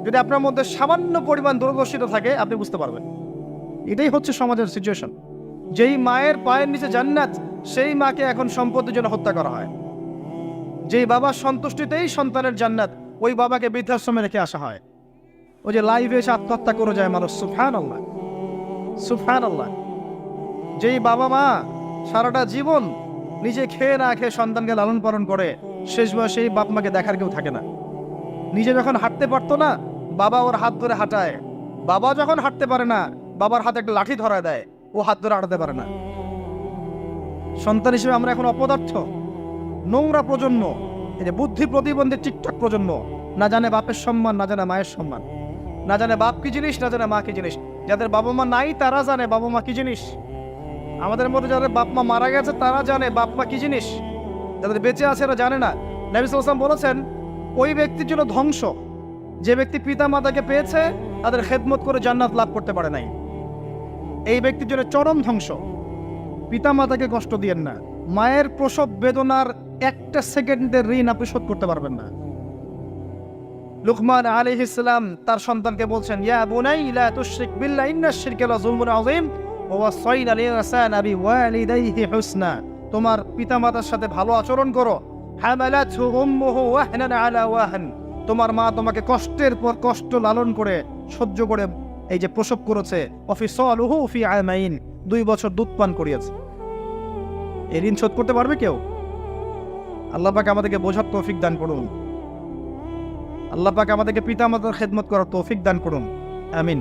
যদি আপনার মধ্যে সামান্য পরিমাণ দূরদর্শিতা থাকে আপনি বুঝতে পারবেন। এটাই হচ্ছে সমাজের সিচুয়েশন। যেই মায়ের পায়ের নিচে জান্নাত, সেই মাকে এখন সম্পত্তির জন্য হত্যা করা হয়। যেই বাবার সন্তুষ্টিতেই সন্তানের জান্নাত, ওই বাবাকে বৃদ্ধাশ্রমে রেখে আসা হয়। ওই যে লাইভে এসে আত্মহত্যা করে যায় মানুষ। সুবহানাল্লাহ, সুবহানাল্লাহ। যেই বাবা মা সারাটা জীবন নিজে খেয়ে না খেয়ে সন্তানকে লালন পালন করে, শেষ বয়সে সেই বাপ মাকে দেখার কেউ থাকে না। নিজে যখন হাঁটতে পারতো না, বাবা ওর হাত ধরে হাঁটায়। বাবা যখন হাঁটতে পারে না, বাবার হাতে একটা লাঠি ধরায় দেয়, ও হাত ধরে হাঁটাতে পারে না। সন্তান হিসেবে আমরা এখন অপদার্থ, নোংরা প্রজন্ম, এই যে বুদ্ধি প্রতিবন্ধী টিকটক প্রজন্ম, না জানে বাপের সম্মান, না জানে মায়ের সম্মান, না জানে বাপ কি জিনিস, না জানে মা কি জিনিস। যাদের বাবা মা নাই তারা জানে বাবা মা কি জিনিস। আমাদের মধ্যে যাদের বাপ মা মারা গেছে তারা জানে বাপ মা কি জিনিস, যাদের বেঁচে আছে এরা জানে না। নবী সাল্লাল্লাহু আলাইহি ওয়াসাল্লাম বলেছেন, ওই ব্যক্তির জন্য ধ্বংস যে ব্যক্তি পিতা মাতাকে পেয়েছে তাদের খেদমত করে জান্নাত লাভ করতে পারে নাই। এই ব্যক্তির জন্য চরম ধ্বংস। পিতা মাতাকে কষ্ট দিয়েন না। মায়ের প্রসব বেদনার একটা সেকেন্ডের ঋণ আপনি শোধ করতে পারবেন না। লুকমান আলাইহিস সালাম তার সন্তানকে বলছেন, ইয়া বুনাই লা তুশরিক বিল্লাহ ইন্নাশ শিরকা লাযুলমুন আযীম ওয়া ওয়াসাইনা আল ইনসানা বিওয়ালিদাইহি হুসনা। তোমার পিতামাতার সাথে ভালো আচরণ করো। হামালাতহু উম্মুহু ওয়াহনান আলা ওয়াহন। তোমার মা তোমাকে কষ্টের পর কষ্ট লালন করে সহ্য করে এই যে প্রসব করেছে। ওয়াফিসালুহু ফি আমাইন, 2 বছর দুধ পান করিয়েছে। এই ঋণ শোধ করতে পারবে কেউ? আল্লাহ পাক আমাদেরকে বোঝার তৌফিক দান করুন। আল্লাহ পাক আমাদেরকে পিতা মাতার খেদমত করার তৌফিক দান করুন, আমিন।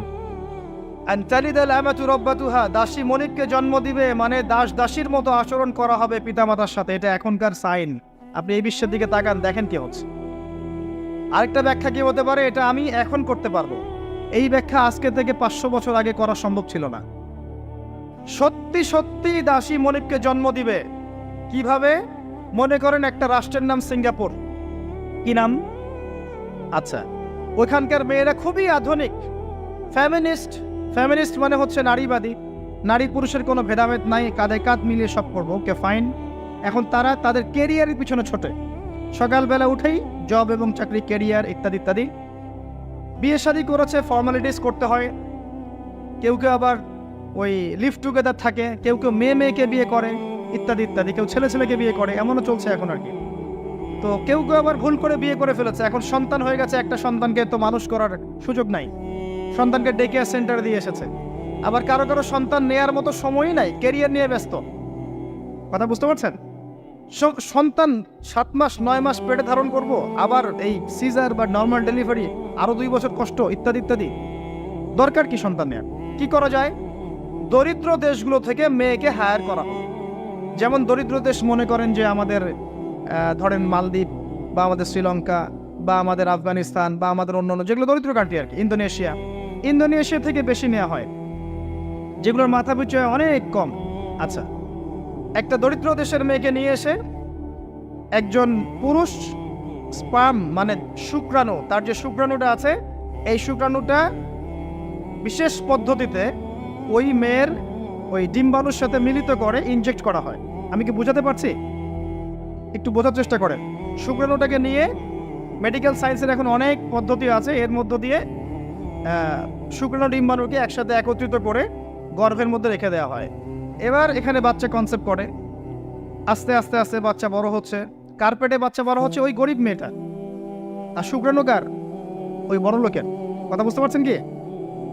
আনতালিদাল আমাতু রাব্বাতুহা, দাসী মনিককে জন্ম দিবে মানে দাস দাসীর মতো আচরণ করা হবে পিতা মাতার সাথে। এটা এখনকার সাইন। আপনি এই বিশ্বের দিকে তাকান, দেখেন কি হচ্ছে। আরেকটা ব্যাখ্যা কি হতে পারে, এটা আমি এখন করতে পারবো। এই ব্যাখ্যা আজকে থেকে 500 বছর আগে করা সম্ভব ছিল না। সত্যি সত্যি দাসী মনিককে জন্ম দিবে। কিভাবে? মনে করেন একটা রাষ্ট্রের নাম সিঙ্গাপুর। কি নাম? আচ্ছা, ওইখানকার মেয়েরা খুবই আধুনিক, ফ্যামিনিস্ট। ফ্যামিনিস্ট মানে হচ্ছে নারীবাদী। নারী পুরুষের কোনো ভেদাভেদ নাই, কাঁধে কাঁধ মিলিয়ে সব করবো, ওকে ফাইন। এখন তারা তাদের কেরিয়ারের পিছনে ছোটে। সকালবেলা উঠেই জব এবং চাকরি, কেরিয়ার ইত্যাদি ইত্যাদি। বিয়ে শাদী করেছে, ফর্মালিটিস করতে হয়। কেউ কেউ আবার ওই লিভ টুগেদার থাকে, কেউ কেউ মেয়ে মেয়েকে বিয়ে করে ইত্যাদি ইত্যাদি, কেউ ছেলে ছেলেকে বিয়ে করে, এমনও চলছে এখন আর কি। তো কেউ কেউ আবার ভুল করে বিয়ে করে ফেলেছে। এখন সন্তান হয়ে গেছে, একটা সন্তানকে তো মানুষ করার সুযোগ নাই, সন্তানকে ডে কেয়ার সেন্টারে দিয়ে এসেছে। আবার কারো কারো সন্তান নেয়ার মতো সময়ই নাই, কেরিয়ার নিয়ে ব্যস্ত। কথা বুঝতে পারছেন? সন্তান 7 মাস 9 মাস পেটে ধারণ করব, আবার এই সিজার বা নর্মাল ডেলিভারি, আরো 2 বছর কষ্ট ইত্যাদি ইত্যাদি। দরকার কি সন্তান নেয়ার? কি করা যায়? দরিদ্র দেশগুলো থেকে মেয়েকে হায়ার করা। যেমন দরিদ্র দেশ মনে করেন যে আমাদের ধরেন মালদ্বীপ বা আমাদের শ্রীলঙ্কা বা আমাদের আফগানিস্তান বা আমাদের অন্যান্য যেগুলো দরিদ্র কান্ট্রি আর কি, ইন্দোনেশিয়া থেকে বেশি নেওয়া হয়, যেগুলোর মাথা পিছু অনেক কম। আচ্ছা, একটা দরিদ্র দেশের মেয়েকে নিয়ে এসে একজন পুরুষ স্পার্ম মানে শুক্রাণু, তার যে শুক্রাণুটা আছে, এই শুক্রাণুটা বিশেষ পদ্ধতিতে ওই মেয়ের ওই ডিম্বাণুর সাথে মিলিত করে ইনজেক্ট করা হয়। আমি কি বোঝাতে পারছি? একটু বোঝার চেষ্টা করেন। শুক্রাণুটাকে নিয়ে মেডিকেল সায়েন্সের এখন অনেক পদ্ধতি আছে, এর মধ্য দিয়ে শুক্রাণু ডিম্বাণুকে একসাথে একত্রিত করে গর্ভের মধ্যে রেখে দেওয়া হয়। এবার এখানে বাচ্চা কনসেপ্ট করে, আস্তে আস্তে আস্তে বাচ্চা বড় হচ্ছে। কার পেটে বাচ্চা বড় হচ্ছে? ওই গরিব মেয়েটা। আর শুক্রাণু কার? ওই বড় লোকের। কথা বুঝতে পারছেন কি?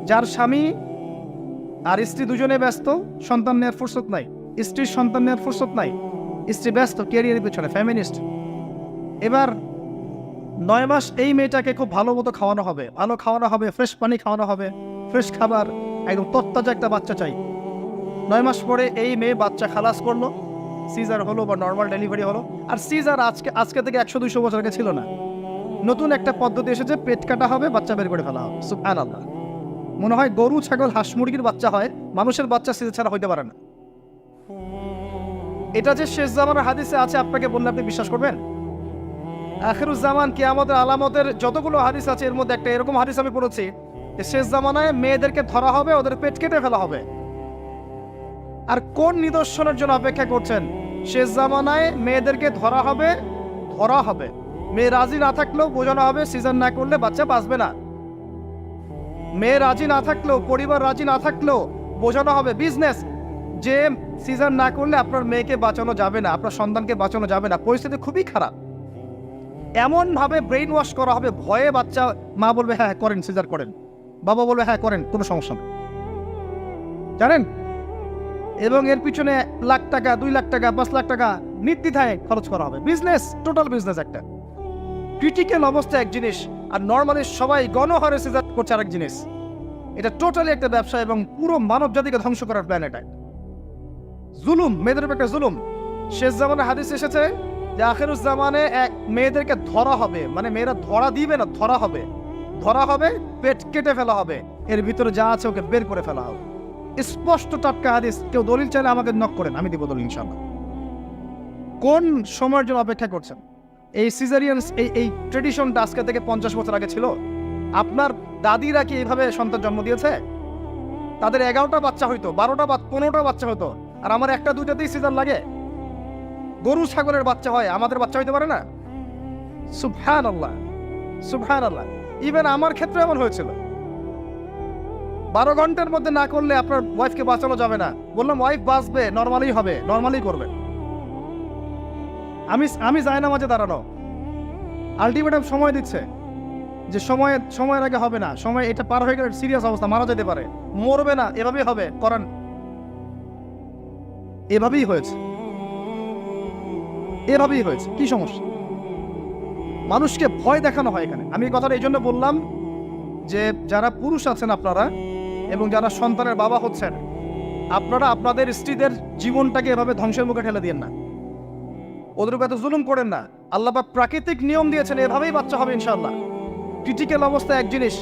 যার স্বামী আর স্ত্রী দুজনে ব্যস্ত, সন্তান নেওয়ার ফুরসত নাই, স্ত্রীর সন্তান নেওয়ার ফুরসত নাই, স্ত্রী ব্যস্ত ক্যারিয়ারের পিছনে, ফ্যামিনিস্ট। এবার 9 মাস এই মেয়েটাকে খুব ভালো মতো খাওয়ানো হবে, ভালো খাওয়ানো হবে, ফ্রেশ পানি খাওয়ানো হবে, ফ্রেশ খাবার, একদম তত্তাজা একটা বাচ্চা চাই। 9 মাস পরে এই মেয়ে বাচ্চা খালাস করলো, সিজার হলো বা নর্মাল ডেলিভারি হলো। আর সিজার আজকে থেকে 100-200 বছর আগে ছিল না। নতুন একটা পদ্ধতি এসেছে, পেট কাটা হবে, বাচ্চা বের করে ফেলা হবে। সুবহানাল্লাহ। মনে হয় গরু, ছাগল, হাঁস মুরগির বাচ্চা হয়, মানুষের বাচ্চা সিজার ছাড়া হইতে পারে না। এটা যে শেষ জামানের হাদিসে আছে, আপনাকে বললে আপনি বিশ্বাস করবেন? আখিরুজ জামান, কিয়ামতের আলামতের যতগুলো হাদিস আছে এর মধ্যে একটা এরকম হাদিস আমি পড়েছি যে শেষ জামানায় মেয়েদেরকে ধরা হবে, ওদের পেট কেটে ফেলা হবে। আর কোন নিদর্শনের জন্য অপেক্ষা করছেন? শেষ জামানায় মেয়েদেরকে ধরা হবে। মেয়ে রাজি না থাকলেও বোঝানো হবে, সিজার না করলে বাচ্চা বাঁচবে না। মেয়ে রাজি না থাকলেও, পরিবার রাজি না থাকলেও বোঝানো হবে, বিজনেস, যে সিজার না করলে আপনার মেয়েকে বাঁচানো যাবে না, আপনার সন্তানকে বাঁচানো যাবে না, পরিস্থিতি খুবই খারাপ। এমন ভাবে ব্রেইন ওয়াশ করা হবে, ভয়ে বাচ্চা, মা বলবে হ্যাঁ করেন, সিজার করেন, বাবা বলবে হ্যাঁ করেন, কোনো সমস্যা নেই, জানেন। এবং এর পিছনে লাখ টাকা, 2 লাখ টাকা, 5 লাখ টাকা নির্দ্বিধায় খরচ করা হবে। Business, total business. একটা ক্রিটিক্যাল অবস্থা এক জিনিস, আর নর্মালি সবাই গণহারে সিজার করছে আরেক জিনিস। এটা টোটালি একটা ব্যবসা এবং পুরো মানব জাতিকে ধ্বংস করার প্ল্যান। এটা জুলুম, মেয়েদের উপর একটা জুলুম। শেষ জামানে হাদিস এসেছে যে আখিরুজ জামানে এক মেয়েদেরকে ধরা হবে, মানে মেয়েরা ধরা দিবে না, ধরা হবে, ধরা হবে, পেট কেটে ফেলা হবে, এর ভিতরে যা আছে ওকে বের করে ফেলা হবে। স্পষ্ট টাটকা হাদিস। কেউ দলিল চাইলে আমাকে নক করেন, আমি দিব দলিল ইনশাআল্লাহ। কোন সময়ের জন্য অপেক্ষা করছেন? এই সিজারিয়ান এই ট্রেডিশনটা আজকে থেকে 50 বছর আগে ছিল? আপনার দাদিরা কি এইভাবে সন্তান জন্ম দিয়েছে? তাদের 11টা বাচ্চা হইতো, 12টা 15টা বাচ্চা হতো, আর আমার একটা দুইটাতেই সিজার লাগে। গরু ছাগলের বাচ্চা হয়, আমাদের বাচ্চা হইতে পারে না? সুবহানাল্লাহ, সুবহানাল্লাহ। ইভেন আমার ক্ষেত্রে এমন হয়েছিল। 12 ঘন্টার মধ্যে না করলে আপনার ওয়াইফকে বাঁচানো যাবে না। বললাম ওয়াইফ বাঁচবে, নর্মালি হবে, নর্মালি করবে। আমি যাই না মাঝে দাঁড়ানো, আলটিমেটাম সময় দিচ্ছে যে সময়ের আগে হবে না, সময় এটা পার হয়ে গেলে সিরিয়াস অবস্থা, মারা যেতে পারে, মরবে না, এভাবেই হবে, করান। এভাবেই হয়েছে, এভাবেই হয়েছে। কি সমস্যা? মানুষকে ভয় দেখানো হয় এখানে। আমি এই কথাটা এই জন্য বললাম যে যারা পুরুষ আছেন আপনারা এবং যারা সন্তানের বাবা হচ্ছেন, আপনারা আপনাদের স্ত্রীদের জীবনটাকে এভাবে ধ্বংসের মুখে ঠেলে দিয়েন না, ওদের উপর এত জুলুম করেন না। আল্লাহ পাক প্রাকৃতিক নিয়ম দিয়েছেন, এভাবেই বাচ্চা হবে ইনশাআল্লাহ। ক্রিটিক্যাল অবস্থা এক জিনিস,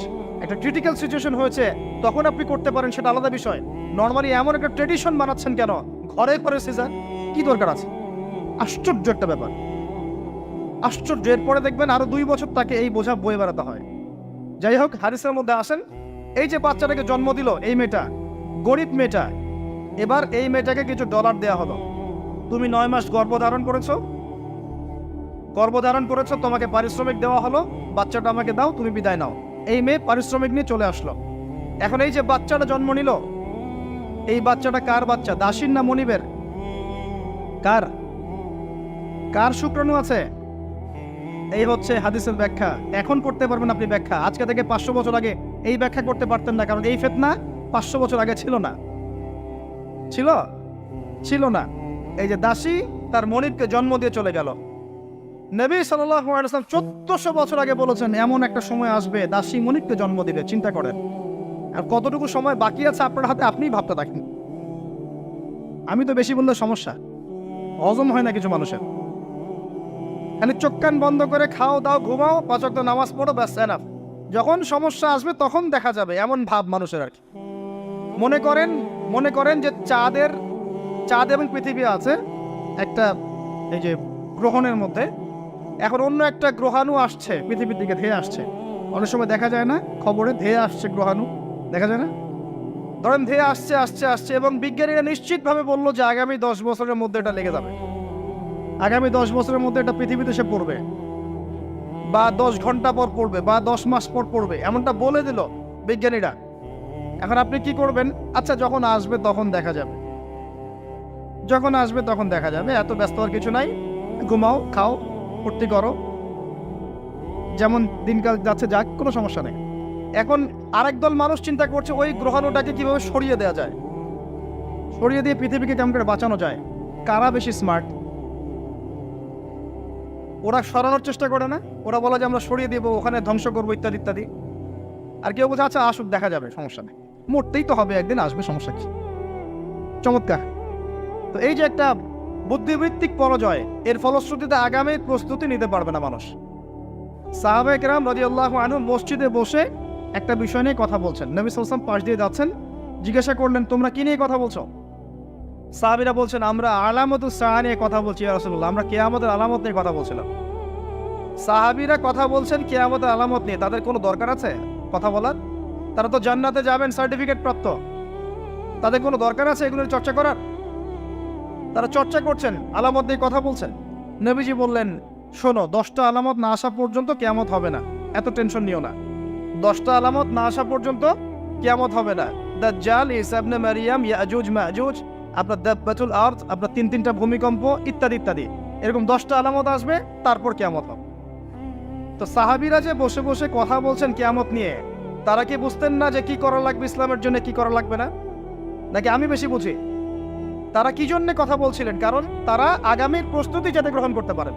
একটা ক্রিটিক্যাল সিচুয়েশন হয়েছে তখন আপনি করতে পারেন, সেটা আলাদা বিষয়। নর্মালি এমন একটা ট্রেডিশন বানাচ্ছেন কেন? ঘরে ঘরে সিজার, কি দরকার আছে? আশ্চর্য একটা ব্যাপার, আশ্চর্য। এরপরে দেখবেন আরো 2 বছর তাকে এই বোঝা বয়ে বেড়াতে হয়। যাই হোক, হাদিসের মধ্যে আসেন, এই যে বাচ্চাটাকে জন্ম দিল এই মেয়েটা, গরিব মেয়েটা, এবার এই মেয়েটাকে কিছু ডলার দেয়া হলো। তুমি 9 মাস গর্ভধারণ করেছো, তোমাকে পারিশ্রমিক দেওয়া হলো, বাচ্চাটা আমাকে দাও, তুমি বিদায় নাও। এই মেয়ে পারিশ্রমিক নিয়ে চলে আসলো। এখন এই যে বাচ্চাটা জন্ম নিল, এই বাচ্চাটা কার বাচ্চা? দাসীর না মনিবের? কার কার শুক্রাণু আছে? এই হচ্ছে হাদিসের ব্যাখ্যা। এখন করতে পারবেন আপনি ব্যাখ্যা, আজকে থেকে 500 বছর আগে এই ব্যাখ্যা করতে পারতেন না, কারণ এই ফিতনা 500 বছর আগে ছিল না, ছিল না। এই যে দাসী তার মনিবকে জন্ম দিয়ে চলে গেল। নবী সাল্লাল্লাহু আলাইহি ওয়াসাল্লাম 1400 বছর আগে বলেছেন এমন একটা সময় আসবে দাসী মনিবকে জন্ম দিবে। চিন্তা করেন, আর কতটুকু সময় বাকি আছে আপনার হাতে, আপনিই ভাবতে থাকেন। আমি তো বেশি বললে সমস্যা, হজম হয় না কিছু মানুষের। খালি চোখ কান বন্ধ করে খাও দাও, ঘুমাও, 5 ওয়াক্ত নামাজ পড়ো, ব্যাস এনাফ। যখন সমস্যা আসবে তখন দেখা যাবে, এমন ভাব মানুষের আর কি। মনে করেন যে চাঁদ এবং পৃথিবী আছে একটা এই যে গ্রহণের মধ্যে। এখন অন্য একটা গ্রহাণু আসছে পৃথিবীর দিকে, ধেয়ে আসছে। অনেক সময় দেখা যায় না খবরে, ধেয়ে আসছে গ্রহাণু, দেখা যায় না? ধরেন ধেয়ে আসছে এবং বিজ্ঞানীরা নিশ্চিতভাবে বললো যে আগামী 10 বছরের মধ্যে এটা লেগে যাবে, আগামী 10 বছরের মধ্যে এটা পৃথিবীতে এসে পড়বে, বা 10 ঘন্টা পর পড়বে, বা 10 মাস পর পড়বে, এমনটা বলে দিল বিজ্ঞানীরা। এখন আপনি কি করবেন? আচ্ছা, যখন আসবে তখন দেখা যাবে, এত ব্যস্ত হওয়ার কিছু নাই, ঘুমাও, খাও, ফুর্তি করো, যেমন দিনকাল যাচ্ছে যাক, কোনো সমস্যা নেই। এখন আরেক দল মানুষ চিন্তা করছে ওই গ্রহাণুটাকে কিভাবে সরিয়ে দেওয়া যায়, সরিয়ে দিয়ে পৃথিবীকে কেমন করে বাঁচানো যায়। কারা বেশি স্মার্ট? ওরা সরানোর চেষ্টা করে না, ওরা বলে যে আমরা সরিয়ে দিব, ওখানে ধ্বংস করবো, ইত্যাদি ইত্যাদি। আর কেউ বলছে আচ্ছা আসুক, দেখা যাবে, সমস্যা নেই, মরতেই তো হবে, একদিন আসবে, সমস্যা কি। চমৎকার। তো এই যে একটা বুদ্ধিবৃত্তিক পরাজয়, এর ফলশ্রুতিতে আগামীর প্রস্তুতি নিতে পারবে না মানুষ। সাহাবায়ে কেরাম রাদিয়াল্লাহু আনহুম মসজিদে বসে একটা বিষয় নিয়ে কথা বলছেন, নবী সাল্লাল্লাহু আলাইহি ওয়াসাল্লাম পাশ দিয়ে যাচ্ছেন, জিজ্ঞাসা করলেন তোমরা কি নিয়ে কথা বলছো? সাহাবীরা বলছেন আমরা আলামাতুস সাআ নিয়ে কথা বলছি ইয়া রাসূলুল্লাহ, আমরা কিয়ামতের আলামত নিয়ে কথা বলছিলাম। সাহাবীরা কথা বলছেন কিয়ামতের আলামত নিয়ে, তাদের কোনো দরকার আছে কথা বলার? তারা তো জান্নাতে যাবেন সার্টিফিকেট প্রাপ্ত, তাদের কোনো দরকার আছে এগুলোর চর্চা করার? তারা চর্চা করছেন, আলামত নিয়ে কথা বলছেন। নবীজি বললেন শোনো, 10টা আলামত না আসা পর্যন্ত কিয়ামত হবে না, এত টেনশন নিও না। 10টা আলামত না আসা পর্যন্ত কিয়ামত হবে না। দাজ্জাল, ঈসা ইবনে মারইয়াম, ইয়াজুজ মাজুজ, আপনার দাব্বাতুল আরদ, আপনার 3টা ভূমিকম্প, ইত্যাদি ইত্যাদি, এরকম 10টা আলামত আসবে, তারপর কিয়ামত হবে। তো সাহাবীরা যে বসে বসে কথা বলছেন কিয়ামত নিয়ে, তারা কি বুঝতেন না যে কি করা লাগবে ইসলামের জন্য, কি করা লাগবে না? নাকি আমি বেশি বুঝি? তারা কি জন্য কথা বলছিলেন? কারণ তারা আগামীর প্রস্তুতি যাতে গ্রহণ করতে পারেন।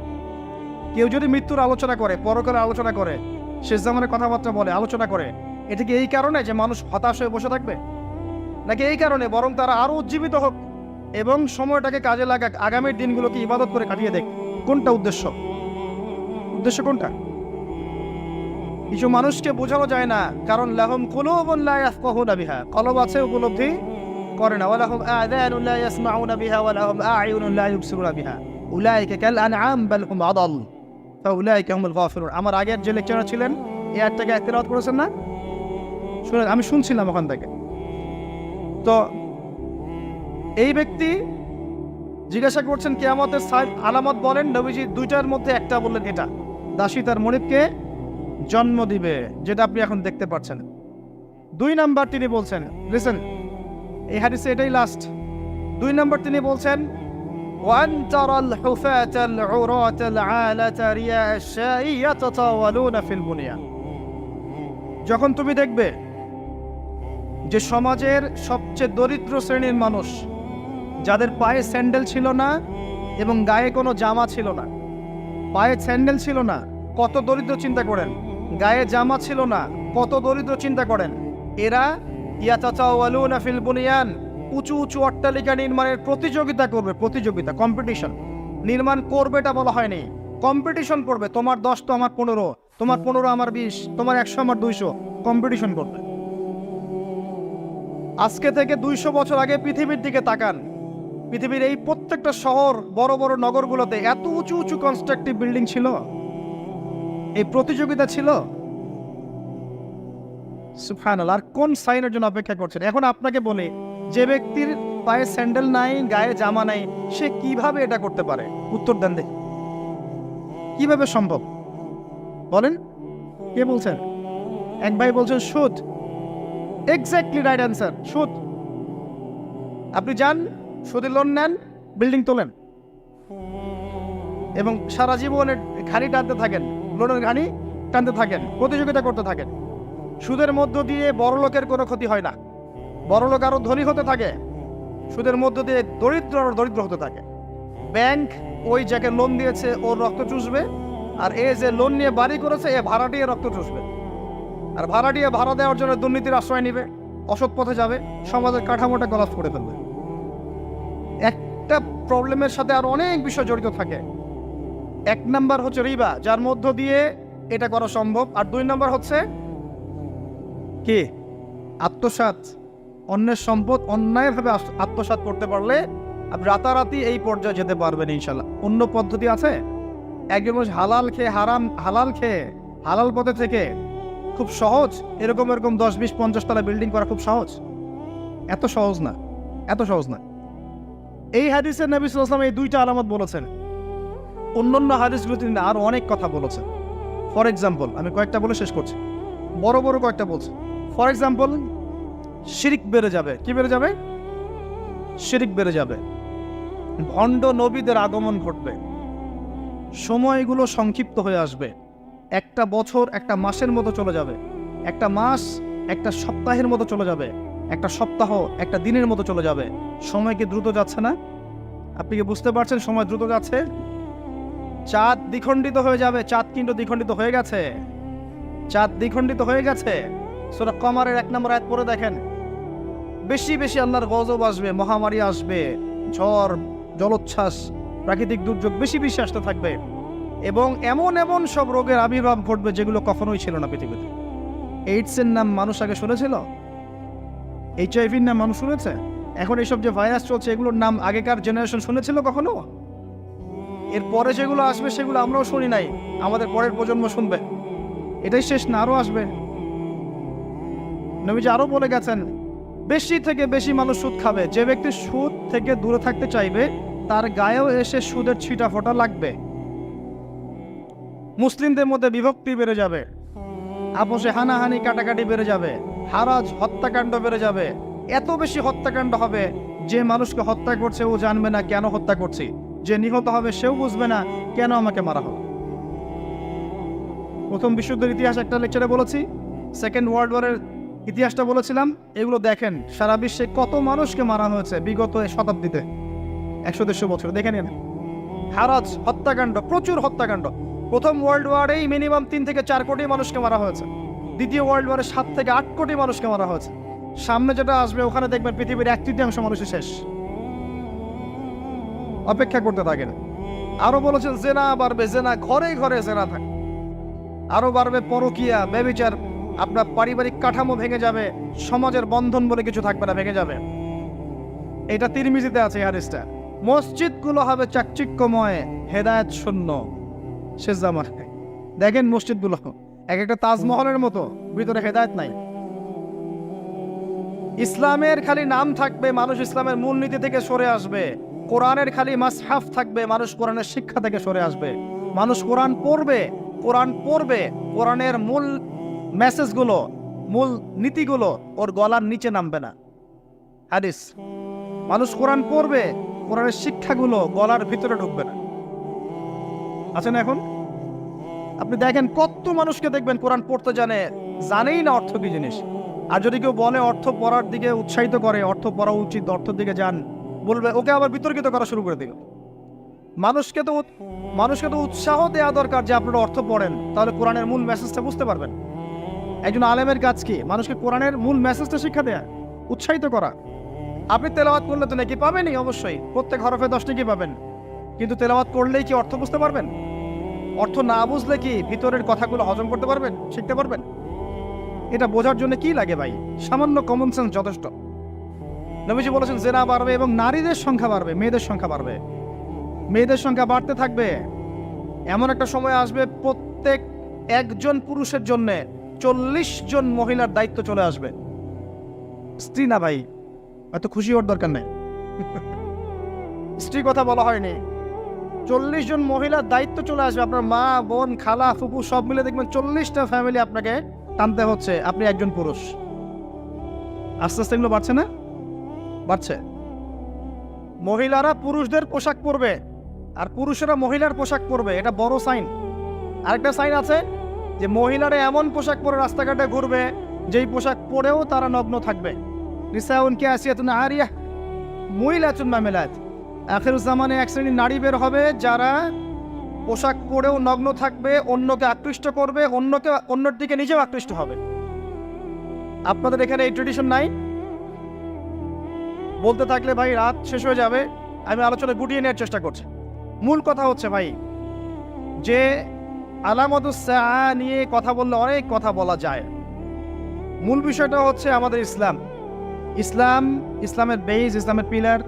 কেউ যদি মৃত্যুর আলোচনা করে, পরকালের আলোচনা করে, শেষ জামানের কথাবার্তা বলে, আলোচনা করে, এটা কি এই কারণে যে মানুষ হতাশ হয়ে বসে থাকবে? নাকি এই কারণে বরং তারা আরো উজ্জীবিত হোক, এবং সময়টাকে কাজে লাগাক, আগামীর দিনগুলোকে ইবাদত করে কাটিয়ে দেখ। কোনটা উদ্দেশ্য? উদ্দেশ্য কোনটা? কিছু মানুষকে বোঝানো যায় না, কারণ লাহুম কুলুবুন লা ইয়াফকাহুনা বিহা, কলব আছে উপলব্ধি করে না। ওয়ালাহুম আযানুন লা ইয়াসমাউনা বিহা ওয়ালাহুম আ'য়ুনুন লা ইউবসিরুনা বিহা উলাইকা কাল আনআম বাল হুম আদাল ফাউলাইকা হুমুল গাফিলুন। আমার আগের যে লেকচারার ছিলেন এই আয়াতটাকে তেলাওয়াত করেছেন না? শুনে আমি শুনছিলাম ওখান থেকে। তো এই ব্যক্তি জিজ্ঞাসা করছেন কিয়ামতের আলামত বলেন, নবীজি দুইটার মধ্যে একটা বললেন, এটা দাসী তার মনিবকে জন্ম দিবে, যেটা আপনি এখন দেখতে পাচ্ছেন। 2 নাম্বার তিনি বলছেন, লিসেন, এই হাদিসে এটাই লাস্ট। 2 নাম্বার তিনি বলছেন, ওয়ান তারাল হুফাতাল উরাতাল আলাতা রিয়া আশ-শাই ইয়াতাতাওয়ালুনা ফিল বুনিয়ান। যখন তুমি দেখবে যে সমাজের সবচেয়ে দরিদ্র শ্রেণীর মানুষ, যাদের পায়ে স্যান্ডেল ছিল না এবং গায়ে কোনো জামা ছিল না, পায়ে স্যান্ডেল ছিল না, কত দরিদ্র চিন্তা করেন, গায়ে জামা ছিল না, কত দরিদ্র চিন্তা করেন, এরা ইয়াতাতাওয়ালুনা ফিল বুনিয়ান, উঁচু উঁচু অট্টালিকা নির্মাণের প্রতিযোগিতা করবে। প্রতিযোগিতা, কম্পিটিশন। নির্মাণ করবে এটা বলা হয়নি, কম্পিটিশন করবে। তোমার 10 তো আমার 15, তোমার 15 আমার 20, তোমার 100 আমার 200, কম্পিটিশন করবে। আজকে থেকে 200 বছর আগে পৃথিবীর দিকে তাকান, পৃথিবীর এই প্রত্যেকটা শহর, বড় বড় নগরগুলোতে এত উঁচু উঁচু কনস্ট্রাকটিভ বিল্ডিং ছিল, এই প্রতিযোগিতা ছিল। সুবহানাল্লাহ। আর কোন সাইনের জন্য অপেক্ষা করছেন? এখন আপনাকে বলি, যে ব্যক্তির পায়ে স্যান্ডেল নাই, গায়ে জামা নাই, সে কিভাবে এটা করতে পারে? উত্তর দেন দেখি, কিভাবে সম্ভব বলেন? কে বলছেন? এক ভাই বলছেন সুদ। এক্স্যাক্টলি রাইট অ্যান্সার, সুদ। আপনি যান, সুদের লোন নেন, বিল্ডিং তোলেন এবং সারা জীবনের ঘানি টানতে থাকেন, লোনের ঘানি টানতে থাকেন, প্রতিযোগিতা করতে থাকেন। সুদের মধ্য দিয়ে বড় লোকের কোনো ক্ষতি হয় না, বড় লোক আরো ধনী হতে থাকে, সুদের মধ্য দিয়ে দরিদ্র আরো দরিদ্র হতে থাকে। ব্যাংক ওই যাকে লোন দিয়েছে ওর রক্ত চুষবে, আর এ যে লোন নিয়ে বাড়ি করেছে এ ভাড়াটিয়ে রক্ত চুষবে, আর ভাড়াটিয়ে ভাড়া দেওয়ার জন্য দুর্নীতির আশ্রয় নিবে, অসৎ পথে যাবে, সমাজের কাঠামোটা গলাফ করে ফেলবে। একটা প্রবলেমের সাথে আর অনেক বিষয় জড়িত থাকে। 1 নাম্বার হচ্ছে রিবা, যার মধ্য দিয়ে এটা করা সম্ভব। আর 2 নাম্বার হচ্ছে কি? আত্মসাৎ। অন্যের সম্পদ অন্যায়ভাবে আত্মসাৎ করতে পারলে আপনি রাতারাতি এই পর্যায়ে যেতে পারবেন ইনশাল্লাহ। অন্য পদ্ধতি আছে? একজন মানুষ হালাল খেয়ে হালাল পথে থেকে খুব সহজ এরকম 10, 20, 50 তলা বিল্ডিং করা খুব সহজ? এত সহজ না, এত সহজ না। এই হাদিসে নবী সাল্লাল্লাহু আলাইহি ওয়াসাল্লাম এই 2টা আলামত বলেছেন। অন্যান্য হাদিসগুলোতে তিনি আরো অনেক কথা বলেছেন। ফর এক্সাম্পল, আমি কয়েকটা বলে শেষ করছি, বড় বড় কয়েকটা বলছি। ফর এক্সাম্পল, শিরিক বেড়ে যাবে। কি বেড়ে যাবে? শিরিক বেড়ে যাবে। ভণ্ড নবীদের আগমন ঘটবে, সময়গুলো সংক্ষিপ্ত হয়ে আসবে। একটা বছর একটা মাসের মতো চলে যাবে, একটা মাস একটা সপ্তাহের মতো চলে যাবে, একটা সপ্তাহ একটা দিনের মতো চলে যাবে। সময় কি দ্রুত যাচ্ছে না? আপনি কি বুঝতে পারছেন সময় দ্রুত যাচ্ছে? চাঁদ দ্বিখণ্ডিত হয়ে যাবে। চাঁদ কিন্তু দ্বিখণ্ডিত হয়ে গেছে, চাঁদ দ্বিখণ্ডিত হয়ে গেছে। সূরা কমারের 1 নম্বর আয়াত পড়ে দেখেন। বেশি বেশি আল্লাহর গজব আসবে, মহামারী আসবে, ঝড়, জলোচ্ছ্বাস, প্রাকৃতিক দুর্যোগ বেশি বেশি আসতে থাকবে এবং এমন এমন সব রোগের আবির্ভাব ঘটবে যেগুলো কখনোই ছিল না পৃথিবীতে। এইডসের নাম মানুষ আগে শুনেছিল? HIV-র নাম মানুষ শুনেছে? এখন এইসব যে ভাইরাস চলছে এগুলোর নাম আগেকার জেনারেশন শুনেছিল কখনো? এর পরে যেগুলো আসবে সেগুলো আমরাও শুনি নাই, আমাদের পরের প্রজন্ম শুনবে। এটাই শেষ না, আরো আসবে। নবীজি আরো বলে গেছেন, বেশি থেকে বেশি মানুষ সুদ খাবে। যে ব্যক্তি সুদ থেকে দূরে থাকতে চাইবে তার গায়েও এসে সুদের ছিটা ফোঁটা লাগবে। মুসলিমদের মধ্যে বিভক্তি বেড়ে যাবে, আপোষে হানাহানি কাটাকাটি বেড়ে যাবে, হারাজ হত্যাকাণ্ড বেড়ে যাবে। এত বেশি হত্যাকাণ্ড হবে যে মানুষকে হত্যা করছে ও জানবে না কেন হত্যা করছি, যে নিহত হবে সেও বুঝবে না কেন আমাকে মারা হলো। প্রথম বিশ্বযুদ্ধের ইতিহাস একটা লেকচারে বলেছি, সেকেন্ড ওয়ার্ল্ড ওয়ারের ইতিহাসটা বলেছিলাম। এগুলো দেখেন সারা বিশ্বে কত মানুষকে মারা হয়েছে বিগত শতাব্দীতে, 100-150 বছর দেখে নিন। হারাজ হত্যাকাণ্ড, প্রচুর হত্যাকাণ্ড। প্রথম ওয়ার্ল্ড ওয়ারেই মিনিমাম 3 থেকে 4 কোটি মানুষকে মারা হয়েছে। দ্বিতীয় ওয়ার্ল্ড ওয়ারে 7 থেকে 8 কোটি মানুষকে মারা হয়েছে। সামনে যেটা আসবে ওখানে দেখবেন পৃথিবীর 1/3 মানুষই শেষ। অপেক্ষা করতে থাকেন। আরো বলেছেন জেনা বাড়বে, জেনা ঘরে ঘরে জেনা থাকে। আরো বাড়বে পরকীয়া, ব্যভিচার, আপনার পারিবারিক কাঠামো ভেঙে যাবে, সমাজের বন্ধন বলে কিছু থাকবে না, ভেঙে যাবে। এটা তিরমিজিতে আছে এই হাদিসটা। মসজিদগুলো হবে চাকচিক্যময়, হেদায়েত শূন্য শেষ জামানায়। দেখেন মসজিদগুলো এক একটা তাজমহলের মতো, ভিতরে হেদায়েত নাই। ইসলামের খালি নাম থাকবে, মানুষ ইসলামের মূলনীতি থেকে সরে আসবে। কোরআনের খালি মাসহাফ থাকবে, মানুষ কোরআনের শিক্ষা থেকে সরে আসবে। মানুষ কোরআন পড়বে, কোরআনের মূল মেসেজগুলো, মূল নীতিগুলো ওর গলার নিচে নামবে না। হাদিস, মানুষ কোরআন পড়বে, কোরআনের শিক্ষাগুলো গলার ভিতরে ঢুকবে না। আছেন এখন আপনি দেখেন কত মানুষকে দেখবেন কোরআন পড়তে জানেই না অর্থ কি জিনিস। আর যদি কেউ বলে অর্থ পড়ার দিকে উৎসাহিত করে, অর্থ পড়া উচিত, অর্থের দিকে যান, বলবে ওকে আবার বিতর্কিত করা শুরু করে দিল। মানুষকে তো উৎসাহ দেওয়া দরকার যে আপনারা অর্থ পড়েন, তাহলে কোরআনের মূল মেসেজটা বুঝতে পারবেন। একজন আলেমের কাজ কি? মানুষকে কোরআনের মূল মেসেজটা শিক্ষা দেয়া, উৎসাহিত করা। আপনি তেলাওয়াত করলে তো নাকি পাবেনই, অবশ্যই প্রত্যেক হরফে 10 নাকি পাবেন, কিন্তু তেলাওয়াত করলেই কি অর্থ বুঝতে পারবেন? অর্থ না বুঝলে কি ভিতরের কথাগুলো হজম করতে পারবেন, শিখতে পারবেন? এটা বোঝার জন্য কি লাগে ভাই? সামান্য কমন সেন্স যথেষ্ট। নবীজি বলেছেন জেনা বাড়বে এবং নারীদের সংখ্যা বাড়বে, মেয়েদের সংখ্যা বাড়বে। মেয়েদের সংখ্যা বাড়তে থাকবে। এমন একটা সময় আসবে প্রত্যেক একজন পুরুষের জন্য 40 জন মহিলার দায়িত্ব চলে আসবে। স্ত্রী না ভাই, এত খুশি হওয়ার দরকার নেই। স্ত্রী কথা বলা হয়নি। 40 জন মহিলার দায়িত্ব চলে আসবে। আপনার মা, বোন, খালা, ফুপু সব মিলে দেখবেন 40টা ফ্যামিলি আপনাকে টানতে হচ্ছে, আপনি একজন পুরুষ। আস্তে আস্তে এগুলো বাড়ছে না? বাড়ছে। মহিলারা পুরুষদের পোশাক পরবে আর পুরুষেরা মহিলার পোশাক পরবে, এটা বড় সাইন। আরেকটা সাইন আছে যে মহিলারা এমন পোশাক পরে রাস্তাঘাটে ঘুরবে যেই পোশাক পরেও তারা নগ্ন থাকবে। নিসাউন কাসিয়াতুন আরিয়াহ মুইলাতুন মামিলাত। আখিরুজ জামানে এক শ্রেণীর নারী বের হবে যারা পোশাক পরেও নগ্ন থাকবে, অন্যকে আকৃষ্ট করবে, অন্যর দিকে নিজেও আকৃষ্ট হবে। আপনাদের এখানে এই ট্রেডিশন নাই? বলতে থাকলে ভাই রাত শেষ হয়ে যাবে, আমি আলোচনা গুটিয়ে নেওয়ার চেষ্টা করছি। মূল কথা হচ্ছে ভাই যে আলামাতুস সাআ নিয়ে কথা বললে অনেক কথা বলা যায়। মূল বিষয়টা হচ্ছে আমাদের ইসলামের বেজ, ইসলামের পিলার।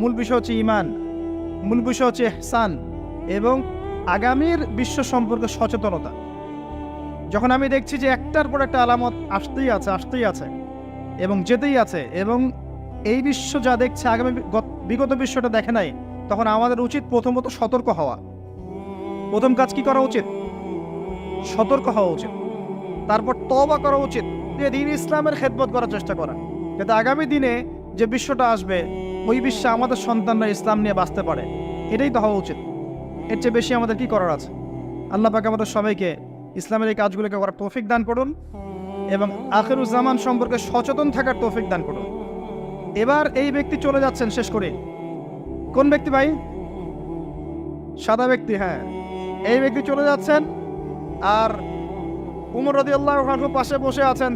মূল বিষয় হচ্ছে ঈমান, মূল বিষয় হচ্ছে ইহসান এবং আগামীর বিশ্ব সম্পর্কে সচেতনতা। যখন আমি দেখছি যে একটার পর একটা আলামত আসতেই আছে এবং যেতেই আছে, এবং এই বিশ্ব যা দেখছে আগামী বিগত বিশ্বটা দেখে নাই, তখন আমাদের উচিত প্রথমত সতর্ক হওয়া। প্রথম কাজ কি করা উচিত? সতর্ক হওয়া উচিত। তারপর তওবা করা উচিত, যে দ্বীন ইসলামের খেদমত করার চেষ্টা করা, যাতে আগামী দিনে যে বিশ্বটা আসবে ওই বিশ্বে আমাদের সন্তানরা ইসলাম নিয়ে বাঁচতে পারে। এটাই তো হওয়া উচিত। এর চেয়ে বেশি আমাদের কি করার আছে? আল্লাহ পাক আমাদের সবাইকে ইসলামের এই কাজগুলোকে করার তৌফিক দান করুন এবং আখিরুজ জামান সম্পর্কে সচেতন থাকার তৌফিক দান করুন। এবার এই ব্যক্তি চলে যাচ্ছেন, শেষ করে। কোন ব্যক্তি ভাই? সাদা ব্যক্তি, হ্যাঁ। এই ব্যক্তি চলে যাচ্ছেন আর উমর রাদিয়াল্লাহু আনহু পাশে বসে আছেন।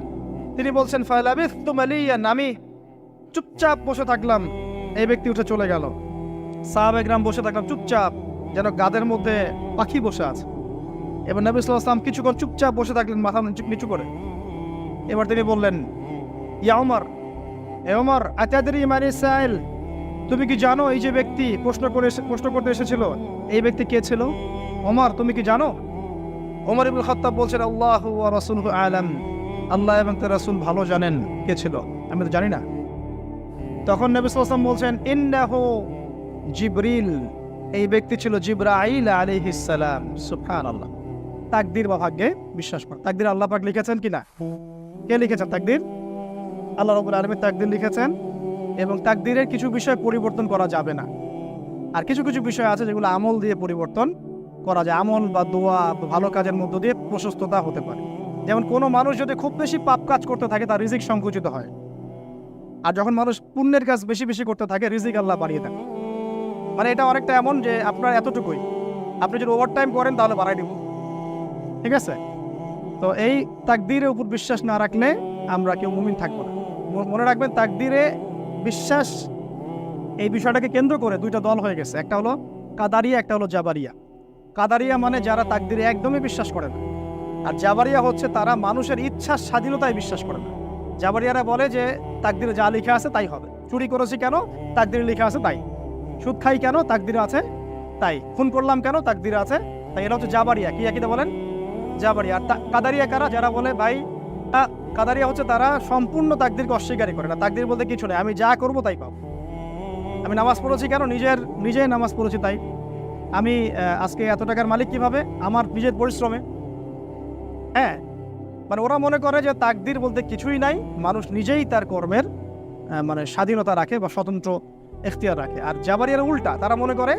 তিনি বলছেন ফালাবিথতু মালিয়ান, আমি চুপচাপ বসে থাকলাম। এই ব্যক্তি উঠে চলে গেল। সাহাবায়ে কেরাম বসে থাকলাম চুপচাপ, যেন গাদের মধ্যে পাখি বসে আছে। এবার নবী সাল্লাল্লাহু আলাইহি ওয়াসাল্লাম কিছুক্ষণ চুপচাপ বসে থাকলেন, মাথা নিচু করে। এবার তিনি বললেন, ইয়া উমর, এ উমর, আতাদরি মান সাইল, তুমি কি জানো এই যে ব্যক্তি প্রশ্ন করতে এসেছিল, এই ব্যক্তি কে ছিল? ওমর, তুমি কি জানো? ওমর ইবনে খাত্তাব বলছেন, আল্লাহু ওয়া রাসূলুহু আলাম, আল্লাহ এবং তার রাসূল ভালো জানেন কে ছিল, আমি তো জানি না। তখন নবী সাল্লাল্লাহু আলাইহি ওয়াসাল্লাম বলছেন, ইন্নাহু জিবরিল, এই ব্যক্তি ছিল জিবরাইল আলাইহিস সালাম। সুবহানাল্লাহ। তাকদীর বা ভাগ্যে বিশ্বাস কর। তাকদীর আল্লাহ পাক লিখেছেন কিনা? কে লিখেছেন তাকদীর? আল্লাহ রাব্বুল আলামিন তাকদীর লিখেছেন, এবং তাকদীরের কিছু বিষয় পরিবর্তন করা যাবে না। আর কিছু কিছু বিষয় আছে যেগুলো আমল দিয়ে পরিবর্তন করা যায়। আমল বা দোয়া বা ভালো কাজের মধ্য দিয়ে প্রশস্ততা হতে পারে। যেমন কোনো মানুষ যদি খুব বেশি পাপ কাজ করতে থাকে, তার রিজিক সংকুচিত হয়। আর যখন মানুষ পুণ্যের কাজ বেশি বেশি করতে থাকে, রিজিক আল্লাহ বাড়িয়ে দেন। মানে এটা অনেকটা এমন যে আপনার এতটুকুই, আপনি যদি ওভারটাইম করেন তাহলে বাড়াই দিব। ঠিক আছে? তো এই তাকদীরের উপর বিশ্বাস না রাখলে আমরা কেউ মুমিন থাকবো না। মনে রাখবেন, তাকদীরে বিশ্বাস এই বিষয়টাকে কেন্দ্র করে দুইটা দল হয়ে গেছে, একটা হলো কাদারিয়া, একটা হলো জাবারিয়া। কাদারিয়া মানে যারা তাকদিরে একদমই বিশ্বাস করে না, আর জাবারিয়া হচ্ছে তারা মানুষের ইচ্ছার স্বাধীনতায় বিশ্বাস করে না। জাবারিয়ারা বলে যে তাকদিরে যা লেখা আছে তাই হবে, চুরি করেছি কেন, তাকদিরে লেখা আছে তাই, সুদ খাই কেন, তাকদিরে আছে তাই, খুন করলাম কেন, তাকদিরে আছে তাই। এটা হচ্ছে জাবারিয়া। কি একই বলেন? জাবারিয়া। আর কাদারিয়া কারা? যারা বলে ভাই কাদারিয়া হচ্ছে তারা সম্পূর্ণ তাকদিরকে অস্বীকারই করে না, তাকদির বলতে কিছু নেই, আমি যা করবো তাই পাবো। আমি নামাজ পড়েছি কেন, নিজে নামাজ পড়েছি তাই। আমি আজকে এত টাকার মালিক কিভাবে, আমার নিজের পরিশ্রমে। হ্যাঁ, মানে ওরা মনে করে যে তাকদির বলতে কিছুই নাই, মানুষ নিজেই তার কর্মের মানে স্বাধীনতা রাখে বা স্বতন্ত্র এখতিয়ার রাখে। আর জাবারিয়ার উল্টা, তারা মনে করে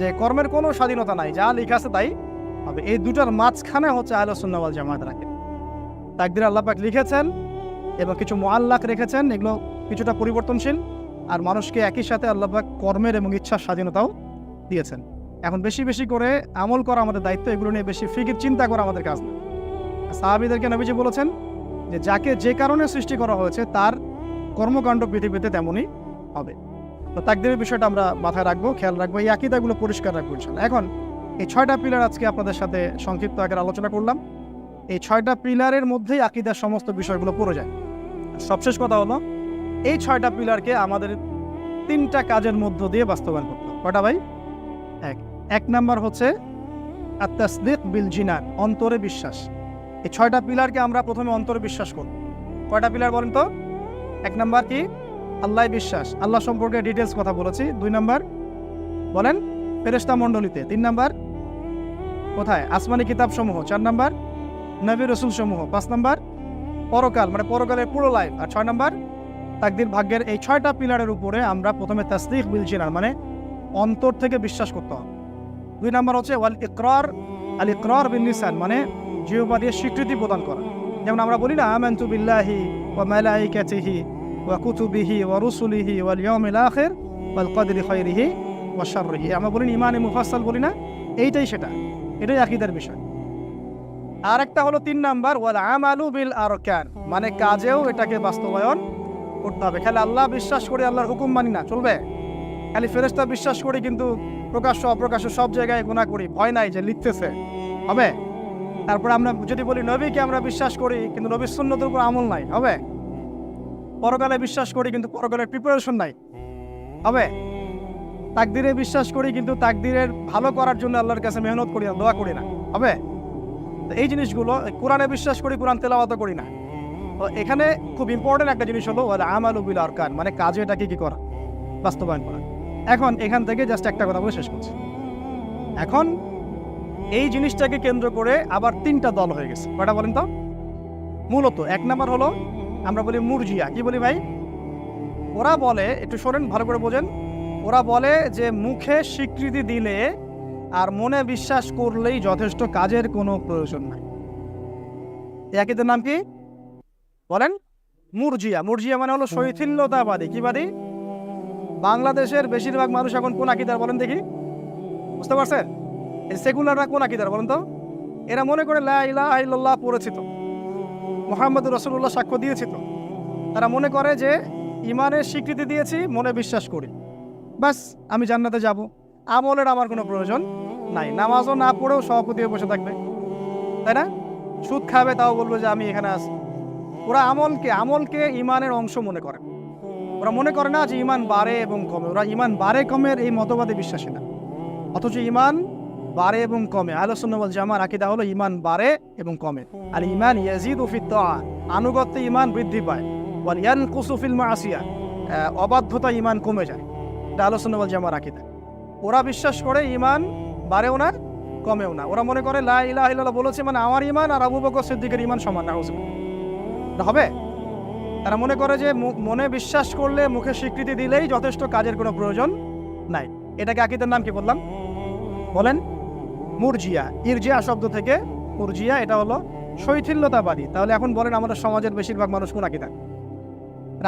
যে কর্মের কোনো স্বাধীনতা নাই, যা লেখা আছে তাই হবে। এই দুটার মাঝখানে হচ্ছে আহলে সুন্নাহ ওয়াল জামাত রাখে। তাকদির আল্লাহ পাক লিখেছেন এবং কিছু মুআল্লাক রেখেছেন, এগুলো কিছুটা পরিবর্তনশীল। আর মানুষকে একই সাথে আল্লাহ পাক কর্মের এবং ইচ্ছার স্বাধীনতাও দিয়েছেন। এখন বেশি বেশি করে আমল করা আমাদের দায়িত্ব, এগুলো নিয়ে বেশি ফিকির চিন্তা করা আমাদের কাজ না। সাহাবীদেরকে নবীজি বলেছেন যে যাকে যে কারণে সৃষ্টি করা হয়েছে তার কর্মকাণ্ড পৃথিবীতে তেমনই হবে। তো তাকদিরের বিষয়টা আমরা মাথায় রাখবো, খেয়াল রাখবো, এই আকীদাগুলো পরিষ্কার রাখবো ইনশাআল্লাহ। এখন এই 6টা পিলার আজকে আপনাদের সাথে সংক্ষিপ্ত আকারে আলোচনা করলাম। এই 6টা পিলারের মধ্যেই আকীদার সমস্ত বিষয়গুলো পড়ে যায়। সবশেষ কথা হলো এই 6টা পিলারকে আমাদের 3টা কাজের মধ্য দিয়ে বাস্তবায়ন করতে হবে। কয়টা ভাই? এক নাম্বার হচ্ছে আত-তাসদীক বিল জিনান, অন্তরে বিশ্বাস। এই 6টা পিলারকে আমরা প্রথমে অন্তরে বিশ্বাস করব। কয়টা পিলার বলেন তো? 1 নাম্বার কি? আল্লাহ বিশ্বাস, আল্লাহ সম্পর্কে ডিটেলস কথা বলেছি। 2 নাম্বার বলেন ফেরেশতা মণ্ডলীতে। 3 নাম্বার কোথায়? আসমানি কিতাব সমূহ। 4 নাম্বার নবী রাসূল সমূহ। 5 নাম্বার পরকাল, মানে পরকালের পুরো লাইফ। আর 6 নাম্বার তাকদির, ভাগ্যের। এই 6টা পিলারের উপরে আমরা প্রথমে তাসদীক বিল জিনান মানে অন্তর থেকে বিশ্বাস করতে হবে। 2 নাম্বার হচ্ছে ওয়াল ইকরার, আল ইকরার বিল লিসান মানে জিহ্বা দিয়ে স্বীকৃতি প্রদান করা। যেমন আমরা বলি না আমানতু বিল্লাহি ওয়া মালাইকাতিহি ওয়া কুতুবিহি ওয়া রুসুলিহি ওয়াল ইয়াউমিল আখির ওয়াল কদরি খায়রিহি ওয়া শাররিহি, আমরা বলি ইমানে মুফাসসাল বলি না, এইটাই সেটা, এটাই আকীদার বিষয়। আর একটা হলো 3 নাম্বার ওয়াল আমালু বিল আরকান মানে কাজেও এটাকে বাস্তবায়ন করতে হবে। খালি আল্লাহ বিশ্বাস করে আল্লাহর হুকুম মানি না চলবে, খালি ফেরেশতা বিশ্বাস করি কিন্তু প্রকাশ্য অপ্রকাশ্য সব জায়গায় গুনাহ করি, ভয় নাই যে লিখতেছে হবে। তারপর আমরা যদি বলি নবীকে আমরা বিশ্বাস করি কিন্তু নবীর সুন্নতের উপর আমল নাই, হবে। পরকালে বিশ্বাস করি কিন্তু পরকালের প্রিপারেশন নাই, হবে। তাকদিরে বিশ্বাস করি কিন্তু তাকদিরের ভালো করার জন্য আল্লাহর কাছে মেহনত করি না, দোয়া করি না, হবে। তো এই জিনিসগুলো, কোরআনে বিশ্বাস করি কোরআন তেলাওয়াত করি না। তো এখানে খুব ইম্পর্টেন্ট একটা জিনিস হলো ওয়াল আমালু বিল আরকান মানে কাজে এটাকে কি করা, বাস্তবায়ন করা। এখন এখান থেকে জাস্ট একটা কথা বলে শেষ করছি। এখন এই জিনিসটাকে কেন্দ্র করে আবার 3টা দল হয়ে গেছে। কয়টা বলেন তো? মূলত 1 নাম্বার হলো আমরা বলি মুরজিয়া। কি বলি ভাই? ওরা বলে, একটু শোনেন ভালো করে বোঝেন, ওরা বলে যে মুখে স্বীকৃতি দিলে আর মনে বিশ্বাস করলেই যথেষ্ট, কাজের কোনো প্রয়োজন নাই। একইদের নাম কি বলেন? মুরজিয়া। মুরজিয়া মানে হলো শৈথিল্যতাবাদী। কি বাদী? বাংলাদেশের বেশিরভাগ মানুষ এখন কোন আকীদার বলেন দেখি, বুঝতে পারছেন? এই সেকুলাররা কোন আকীদার বলেন তো? এরা মনে করে লা ইলাহা ইল্লাল্লাহ পড়েছি তো, মুহাম্মদুর রাসূলুল্লাহ সাক্ষ্য দিয়েছি তো। তারা মনে করে যে ইমানের স্বীকৃতি দিয়েছি, মনে বিশ্বাস করি, বাস আমি জান্নাতে যাব, আমলের আমার কোনো প্রয়োজন নাই। নামাজও না পড়েও সভাপতি হয়ে বসে থাকবে, তাই না? সুদ খাবে তাও বলবে যে আমি এখানে আছি। ওরা আমলকে ইমানের অংশ মনে করে। ওরা মনে করে না যে ইমান বাড়ে এবং কমে, ওরা ইমান বাড়ে কমের এই মতবাদে বিশ্বাসী না। অথচ ইমান বাড়ে এবং কমে। আহলে সুন্নাহ ওয়াল জামার আকীদা হলো ইমান বাড়ে এবং কমে। আর ইমান ইয়াজিদু ফিত তাআ, আনুগত্যে ইমান বৃদ্ধি পায়। ওয়াল ইয়ানকুসু ফিল মাসিয়া, অবাধ্যতা ইমান কমে যায়। এটা আহলে সুন্নাহ ওয়াল জামার আকীদা। ওরা বিশ্বাস করে ইমান বাড়েও না কমেও না। ওরা মনে করে লা ইলাহা ইল্লাল্লাহ বলেছে মানে আমার ইমান আর আবু বকর সিদ্দিকের ইমান সমান, না হবে। তারা মনে করে যে মনে বিশ্বাস করলে, মুখে স্বীকৃতি দিলেই যথেষ্ট, কাজের কোনো প্রয়োজন নাই। এটাকে আকীদার নাম কি বললাম বলেন? মুরজিয়া। ইরজিয়া শব্দ থেকে মুরজিয়া, এটা হলো শৈথিল্যতাবাদী। তাহলে এখন বলেন আমাদের সমাজের বেশিরভাগ মানুষ কোন আকীদা?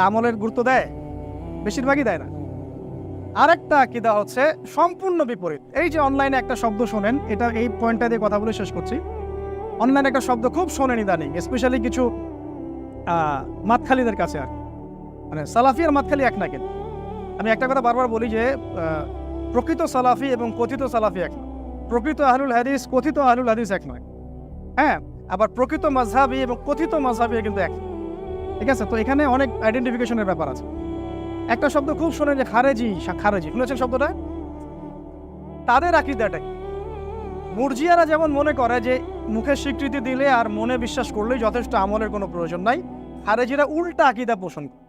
আমলের গুরুত্ব দেয়? বেশিরভাগই দেয় না। আরেকটা আকীদা হচ্ছে সম্পূর্ণ বিপরীত। এই যে অনলাইনে একটা শব্দ শোনেন, এটা এই পয়েন্টটা দিয়ে কথা বলে শেষ করছি। অনলাইনে একটা শব্দ খুব শোনেন ইদানিং, স্পেশালি কিছু মাতখালীদের কাছে, আর মানে সালাফি আর মাতখালী এক না, কিন্তু আমি একটা কথা বারবার বলি যে প্রকৃত সালাফি এবং কথিত সালাফি এক নয়। প্রকৃত আহলুল হাদিস কথিত আহলুল হাদিস এক নয়। হ্যাঁ, আবার প্রকৃত মাযহাবী এবং কথিত মাযহাবী কিন্তু এক। ঠিক আছে, তো এখানে অনেক আইডেন্টিফিকেশনের ব্যাপার আছে। একটা শব্দ খুব শোনেন যে খারেজি, খারেজি শুনেছেন শব্দটা? তাদের আকীদাটা কি? মুরজিয়ারা যেমন মনে করে যে মুখে স্বীকৃতি দিলে আর মনে বিশ্বাস করলেই যথেষ্ট, আমলের কোনো প্রয়োজন নাই, খারেজিরা উল্টা আকীদা পোষণ করে।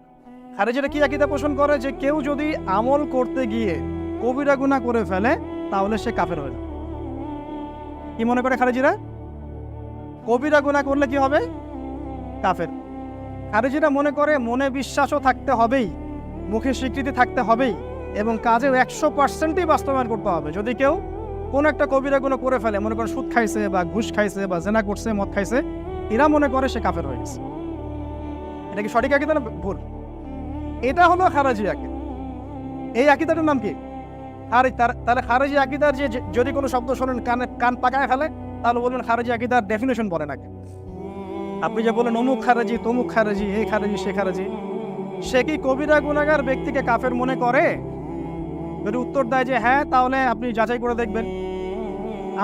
খারেজিরা কি আকীদা পোষণ করে? যে কেউ যদি আমল করতে গিয়ে কবিরা গুনাহ করে ফেলে তাহলে সে কাফের হয়ে যাবে। কি মনে করে খারেজিরা? কবিরা গুনাহ করলে কি হবে? কাফের। খারেজিরা মনে করে মনে বিশ্বাসও থাকতে হবেই, মুখে স্বীকৃতি থাকতে হবেই, এবং কাজেও 100%ই বাস্তবায়ন করতে হবে। যদি কেউ কোনো একটা কবিরা গুনাহ করে ফেলে, মনে করে সুদ খাইছে বা ঘুষ খাইছে বা জেনা করছে, মদ খাইছে, এরা মনে করে সে কাফের হয়ে গেছে। এটা কি সঠিক আকীদা না ভুল? এটা হলো খারেজি আকীদা। এই আকীদাটার নাম কি? তাহলে খারেজি আকীদার যে যদি কোনো শব্দ শোনেন কান পাকায় ফেলে, তাহলে বলবেন খারেজি আকীদার ডেফিনেশন বলেন আগে। আপনি যে বলেন অমুক খারেজি, তমুক খারেজি, এই খারেজি, সে খারেজি, সে কি কবিরা গুনাহগার ব্যক্তিকে কাফের মনে করে? যদি উত্তর দেয় যে হ্যাঁ, তাহলে আপনি যাচাই করে দেখবেন।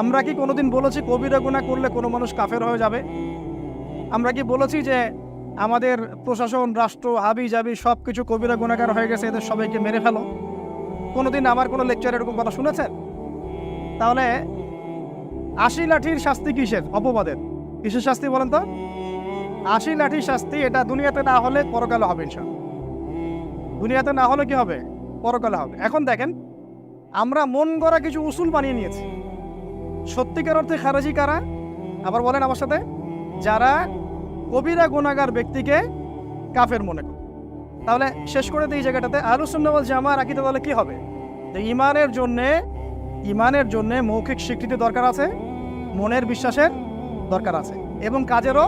আমরা কি কোনোদিন বলেছি কবিরা গুনাহ করলে কোনো মানুষ কাফের হয়ে যাবে? আমরা কি বলেছি যে আমাদের প্রশাসন, রাষ্ট্র, হাবি জাবি সব কিছু কবিরা গুনাহগার হয়ে গেছে, এদের সবাইকে মেরে ফেলো? কোনোদিন আমার কোনো লেকচার এরকম কথা শুনেছেন? তাহলে 80 লাঠির শাস্তি কিসের? অপবাদের। কিসের শাস্তি বলেন তো? 80 লাঠির শাস্তি। এটা দুনিয়াতে না হলে পরকালে হবে ইনশাআল্লাহ। দুনিয়াতে না হলে কি হবে? পরকালে হবে। এখন দেখেন, আমরা মন গড়া কিছু উসুল বানিয়ে নিয়েছি। সত্যিকার অর্থে খারেজি কারা? আবার বলেন আমার সাথে। যারা কবিরা গুনাহগার ব্যক্তিকে কাফের মনে করে। তাহলে শেষ করে দিই জায়গাটাতে, আহলুস সুন্নাহ ওয়াল জামাআর আকীদা তাহলে কি হবে? যে ইমানের জন্যে মৌখিক স্বীকৃতি দরকার আছে, মনের বিশ্বাসের দরকার আছে, এবং কাজেরও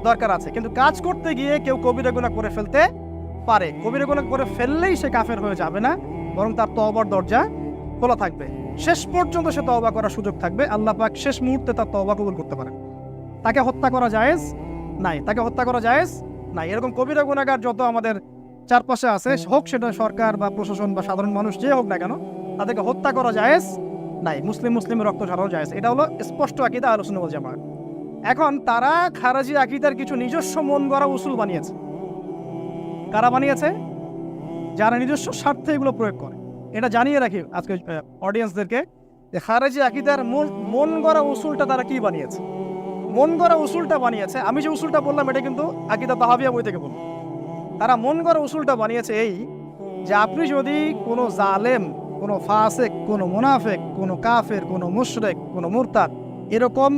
দরকার আছে। কিন্তু কাজ করতে গিয়ে কেউ কবিরা গুনাহ করে ফেলতে পারে। কবিরা গুনাহ করে ফেললেই সে কাফের হয়ে যাবে না, বরং তার তওবার দরজা খোলা থাকবে। শেষ পর্যন্ত সে তওবা করার সুযোগ থাকবে। আল্লাহ পাক শেষ মুহূর্তে তার তওবা কবুল করতে পারেন। তাকে হত্যা করা জায়েজ নাই, তাকে হত্যা করা জায়েজ নাই। এরকম কবিরা গুনাহগার যত আমাদের চারপাশে আছে, হোক সেটা সরকার বা প্রশাসন বা সাধারণ মানুষ, যে হোক না কেন, তাদেরকে হত্যা করা জায়েজ নাই। মুসলিম রক্ত ঝরানো জায়েজ। এটা হলো স্পষ্ট আকীদা আহলুস সুন্নাহ ওয়াল জামাআত। এখন তারা খারেজি আকীদার কিছু নিজস্ব মন গড়া উসুল বানিয়েছে। কারা বানিয়েছে? যারা নিজস্ব স্বার্থে এগুলো প্রয়োগ করে। এটা জানিয়ে রাখি আজকে অডিয়েন্সদেরকে যে খারেজি আকীদার মন গড়া উসুলটা তারা কি বানিয়েছে। মন গড়া উসুলটা বানিয়েছে, আমি যে উসুলটা বললাম এটা কিন্তু আকীদা তাহাবিয়া বই থেকে বললাম। তারা মন গড়া উসুলটা বানিয়েছে এই যে আপনি যদি কোনো জালেম, কোনো ফাসেক, কোনো মুনাফেক, কোনো কাফের, কোনো মুশরিক, কোনো মুরতাদ এরকম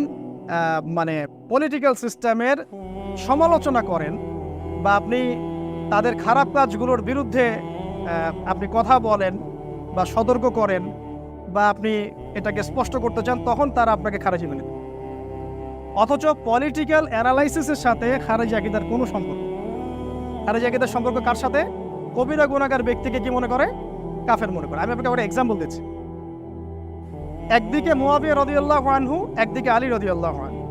মানে পলিটিক্যাল সিস্টেমের সমালোচনা করেন, বা আপনি তাদের খারাপ কাজগুলোর বিরুদ্ধে আপনি কথা বলেন বা সতর্ক করেন, বা আপনি এটাকে স্পষ্ট করতে চান, তখন তারা আপনাকে খারেজি মেনে নেবে। অথচ পলিটিক্যাল অ্যানালাইসিসের সাথে খারেজি আকীদার কোনো সম্পর্ক। খারেজি আকীদার সম্পর্ক কার সাথে? কবিরা গুনাহগার ব্যক্তিকে কি মনে করে? কাফের মনে করে। আমি আপনাকে একটা এক্সাম্পল দিচ্ছি। একদিকে মুআবিয়া রাদিয়াল্লাহু আনহু, একদিকে আলী রাদিয়াল্লাহু আনহু।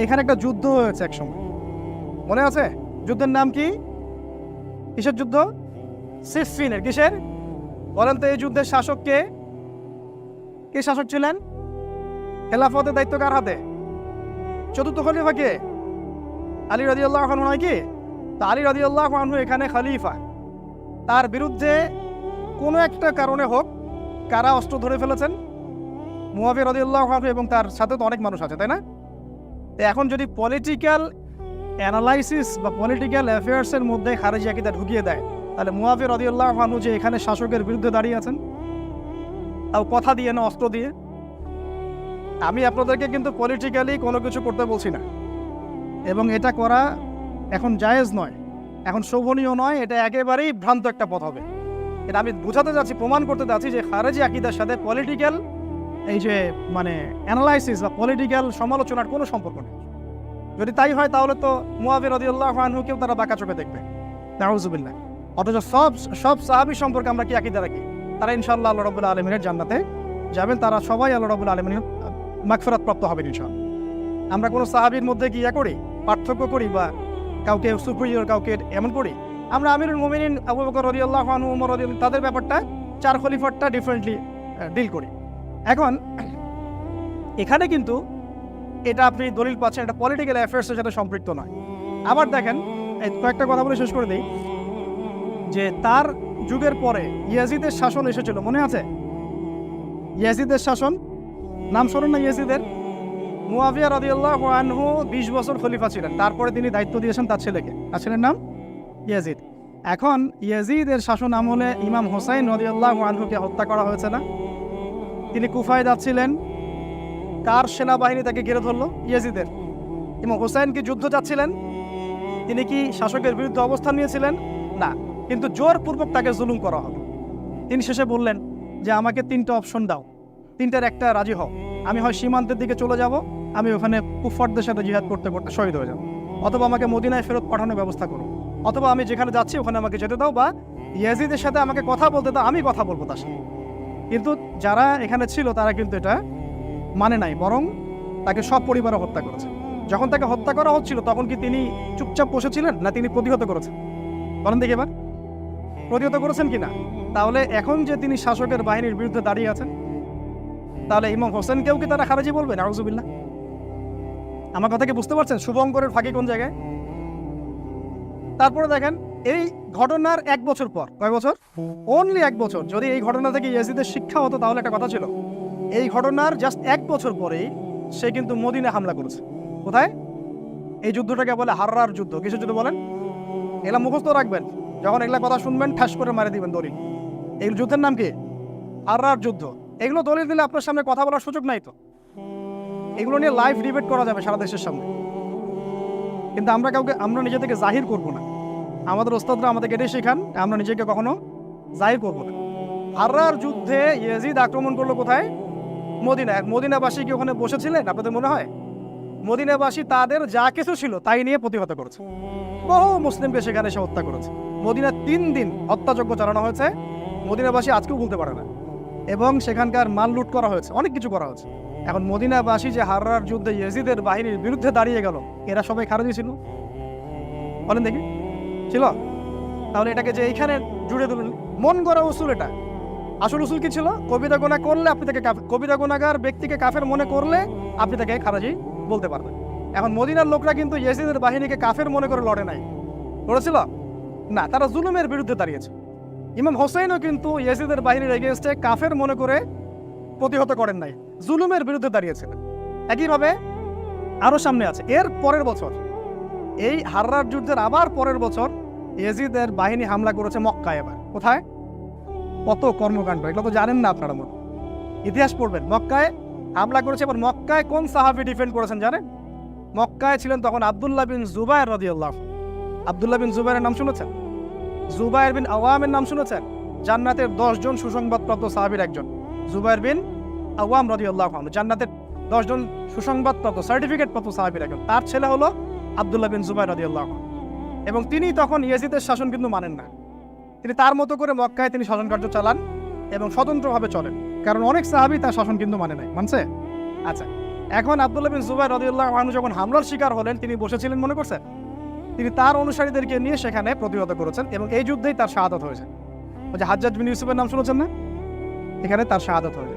এখানে একটা যুদ্ধ হয়েছে একসময়, মনে আছে? যুদ্ধের নাম কি? কিসের যুদ্ধ? সিফফিনের। কিসের বলেন তো? এই যুদ্ধের শাসক কে? কে শাসক ছিলেন? খেলাফতের দায়িত্ব কার হাতে? চতুর্থ খলিফা কে? আলী রাদিয়াল্লাহু আনহু নয় কি? তো আলী রাদিয়াল্লাহু আনহু এখানে খলিফা। তার বিরুদ্ধে কোনো একটা কারণে হোক, কারা অস্ত্র ধরে ফেলেছেন? মুআবিয়া রাদিয়াল্লাহু আনহু, এবং তার সাথে তো অনেক মানুষ আছে, তাই না? তো এখন যদি পলিটিক্যাল অ্যানালাইসিস বা পলিটিক্যাল অ্যাফেয়ার্সের মধ্যে খারেজি আকীদা ঢুকিয়ে দেয়, তাহলে মুআবিয়া রাদিয়াল্লাহু আনহু যে এখানে শাসকের বিরুদ্ধে দাঁড়িয়ে আছেন, তাও কথা দিয়ে না, অস্ত্র দিয়ে। আমি আপনাদেরকে কিন্তু পলিটিক্যালি কোনো কিছু করতে বলছি না, এবং এটা করা এখন জায়েজ নয়, এখন শোভনীয় নয়। এটা একেবারেই ভ্রান্ত একটা পথ হবে। এটা আমি বোঝাতে যাচ্ছি, প্রমাণ করতে যাচ্ছি যে খারেজি আকীদার সাথে পলিটিক্যাল এই যে মানে অ্যানালাইসিস বা পলিটিক্যাল সমালোচনার কোনো সম্পর্ক নেই। যদি তাই হয় তাহলে তো মুআবিয়া রাদিয়াল্লাহু আনহুকেও তারা বাঁকা চোখে দেখবে। নাউযুবিল্লাহ। অথচ সব সাহাবী সম্পর্কে আমরা কি আকীদা রাখি? তারা ইনশাআল্লাহ আল্লাহ রাব্বুল আলামিনের জান্নাতে যাবেন, তারা সবাই আল্লাহ রাব্বুল আলামিনের মাগফিরাত প্রাপ্ত হবেন ইনশাআল্লাহ। আমরা কোনো সাহাবীর মধ্যে কি করি? পার্থক্য করি বা কাউকে সুপিরিয়র কাউকে এমন করি? আমরা আমিরুল মুমিনিন আবু বকর রাদিয়াল্লাহু আনহু, ওমর রাদিয়াল্লাহু তাদের ব্যাপারটা, 4 খলিফারটা ডিফারেন্টলি ডিল করি। এখন এখানে কিন্তু এটা আপনি দলিল পাচ্ছেন, এটা পলিটিক্যাল অ্যাফেয়ার্সের সাথে সম্পৃক্ত নয়। আবার দেখেন, কয়েকটা কথা বলে শেষ করে দিই, যে তার যুগের পরে ইয়াজিদের শাসন এসেছিল, মনে আছে? ইয়াজিদের শাসন, নাম শোনেন না ইয়াজিদের? মুয়াবিয়া রাদিয়াল্লাহু আনহু 20 বছর খলিফা ছিলেন, তারপরে তিনি দায়িত্ব দিয়েছেন তার ছেলেকে, তার ছেলের নাম ইয়াজিদ। এখন ইয়াজিদের শাসন আমলে ইমাম হোসাইন রাদিয়াল্লাহু আনহুকে হত্যা করা হয়েছে না? তিনি কুফায় যাচ্ছিলেন, কার সেনাবাহিনী তাকে ঘিরে ধরলো? ইয়াজিদের। ইমাম হোসাইন কি যুদ্ধ চাচ্ছিলেন? তিনি কি শাসকের বিরুদ্ধে অবস্থান নিয়েছিলেন? না, কিন্তু জোরপূর্বক তাকে জুলুম করা হবে। তিনি শেষে বললেন যে আমাকে 3টা অপশন দাও, 3টার একটা রাজি হও। আমি হয় সীমান্তের দিকে চলে যাব, আমি ওখানে কুফারদের সাথে জিহাদ করতে করতে শহীদ হয়ে যাব, অথবা আমাকে মদিনায় ফেরত পাঠানোর ব্যবস্থা করো, অথবা আমি যেখানে যাচ্ছি ওখানে আমাকে যেতে দাও, বা ইয়াজিদের সাথে আমাকে কথা বলতে দাও, আমি কথা বলবো তার সাথে। কিন্তু যারা এখানে ছিল তারা কিন্তু এটা মানে নাই, বরং তাকে সব পরিবারে হত্যা করেছে। যখন তাকে হত্যা করা হচ্ছিল তখন কি তিনি চুপচাপ বসেছিলেন, না তিনি প্রতিহত করেছেন? বলেন দেখি এবার, প্রতিহত করেছেন কিনা? তাহলে এখন যে তিনি শাসকের বাহিনীর বিরুদ্ধে দাঁড়িয়ে আছেন, তাহলে ইমাম হোসেনকেও কি তারা খারাজি বলবে? নাউজুবিল্লাহ। আমার কথা কি বুঝতে পারছেন? শুভঙ্করের ফাঁকি কোন জায়গায়? তারপরে দেখেন, এই ঘটনার 1 বছর পর, কয় বছর? অনলি 1 বছর। যদি এই ঘটনা থেকে ইয়াজিদের শিক্ষা হতো তাহলে একটা কথা ছিল, এই ঘটনার জাস্ট 1 বছর পরেই সে কিন্তু মদিনা হামলা করেছে। কোথায়? এই যুদ্ধটাকে বলে হাররার যুদ্ধ। কিসের যুদ্ধ বলেন? এগুলা মুখস্থ রাখবেন, যখন এগুলা কথা শুনবেন ঠাস করে মারে দিবেন দলিল। এই যুদ্ধের নাম কি? হাররার যুদ্ধ। এগুলো দলিল দিলে আপনার সামনে কথা বলার সুযোগ নাই তো, এগুলো নিয়ে লাইভ ডিবেট করা যাবে সারা দেশের সামনে, কিন্তু আমরা নিজে থেকে জাহির করব না। আমাদের ওস্তাদরা আমাদেরকে এটাই শেখান, আমরা নিজেকে কখনো জাহির করব না। হাররার যুদ্ধে ইয়াজিদ আক্রমণ করলো কোথায়? মদিনায়। মদিনাবাসী কি ওখানে বসেছিলেন আপনাদের মনে হয়? মদিনাবাসী তাদের যা কিছু ছিল তাই নিয়ে প্রতিহত করেছে, বহু মুসলিমকে সেখানে সে হত্যা করেছে। মদিনা 3 দিন হত্যাযজ্ঞ চালানো হয়েছে, মদিনাবাসী আজকেও বলতে পারে না, এবং সেখানকার মাল লুট করা হয়েছে, অনেক কিছু করা হয়েছে। এখন মদিনাবাসী যে হাররার যুদ্ধে ইয়াজিদের বাহিনীর বিরুদ্ধে দাঁড়িয়ে গেল, এরা সবাই খারাজি ছিল? বলেন দেখি, ছিল? তাহলে এটাকে যে এইখানে জুড়ে দিলেন, মন গড়া উসুল এটা। আসল উসুল কি ছিল? কবিরা গুনাহ করলে আপনি তাকে কবিরা গুনাহগার ব্যক্তিকে কাফের মনে করলে আপনি তাকে খারাজি বলতে পারবেন। এখন মদিনার লোকরা কিন্তু ইয়াজিদের বাহিনীকে কাফের মনে করে লড়ে নাই, লড়েছিল না, তারা জুলুমের বিরুদ্ধে দাঁড়িয়েছে। ইমাম হোসেনও কিন্তু ইয়াজিদের বাহিনীর এগেইনস্টে কাফের মনে করে প্রতিহত করেন নাই, জুলুমের বিরুদ্ধে দাঁড়িয়েছিলেন। একইভাবে আরো সামনে আছে, এর পরের বছর, এই হাররার যুদ্ধের আবার পরের বছর ইয়াজিদের বাহিনী হামলা করেছে মক্কায়। এবার কোথায়? কত কর্মকাণ্ড, এগুলো তো জানেন না আপনারা, মনে ইতিহাস পড়বেন। মক্কায় হামলা করেছে। এবার মক্কায় কোন সাহাবী ডিফেন্ড করেছেন জানেন? মক্কায় ছিলেন তখন আব্দুল্লাহ বিন জুবায়ের রাদিয়াল্লাহু। আব্দুল্লাহ বিন জুবায়ের নাম শুনেছেন? জুবায়ের বিন আওয়ামের নাম শুনেছেন? জান্নাতের 10 জন সুসংবাদপ্রাপ্ত সাহাবীর একজন জুবায়ের বিন আওয়াম রাদিয়াল্লাহু আনহু, জান্নাতের 10 জন সুসংবাদপ্রাপ্ত সার্টিফিকেট প্রাপ্ত সাহাবীর একজন। তার ছেলে হলো আব্দুল্লাহ বিন জুবায়ের রাদিয়াল্লাহু আনহু, এবং তিনি তখন ইয়াজিদের শাসন কিন্তু মানেন না। তিনি তার মতো করে মক্কায় তিনি শাসন কার্য চালান এবং স্বতন্ত্রভাবে চলেন, কারণ অনেক সাহাবী তার শাসন কিন্তু মানে নাই, মানছে? আচ্ছা, এখন আব্দুল্লাহ বিন জুবায়ের রাদিয়াল্লাহু আনহু যখন হামলার শিকার হলেন, তিনি বসেছিলেন মনে করছেন? তিনি তার অনুসারীদেরকে নিয়ে সেখানে প্রতিহত করেছেন, এবং এই যুদ্ধেই তার শাহাদাত হয়েছে। ওই যে হাজ্জাজ বিন ইউসুফের নাম শুনেছেন না? এখানে তার শাহাদাত হয়েছে।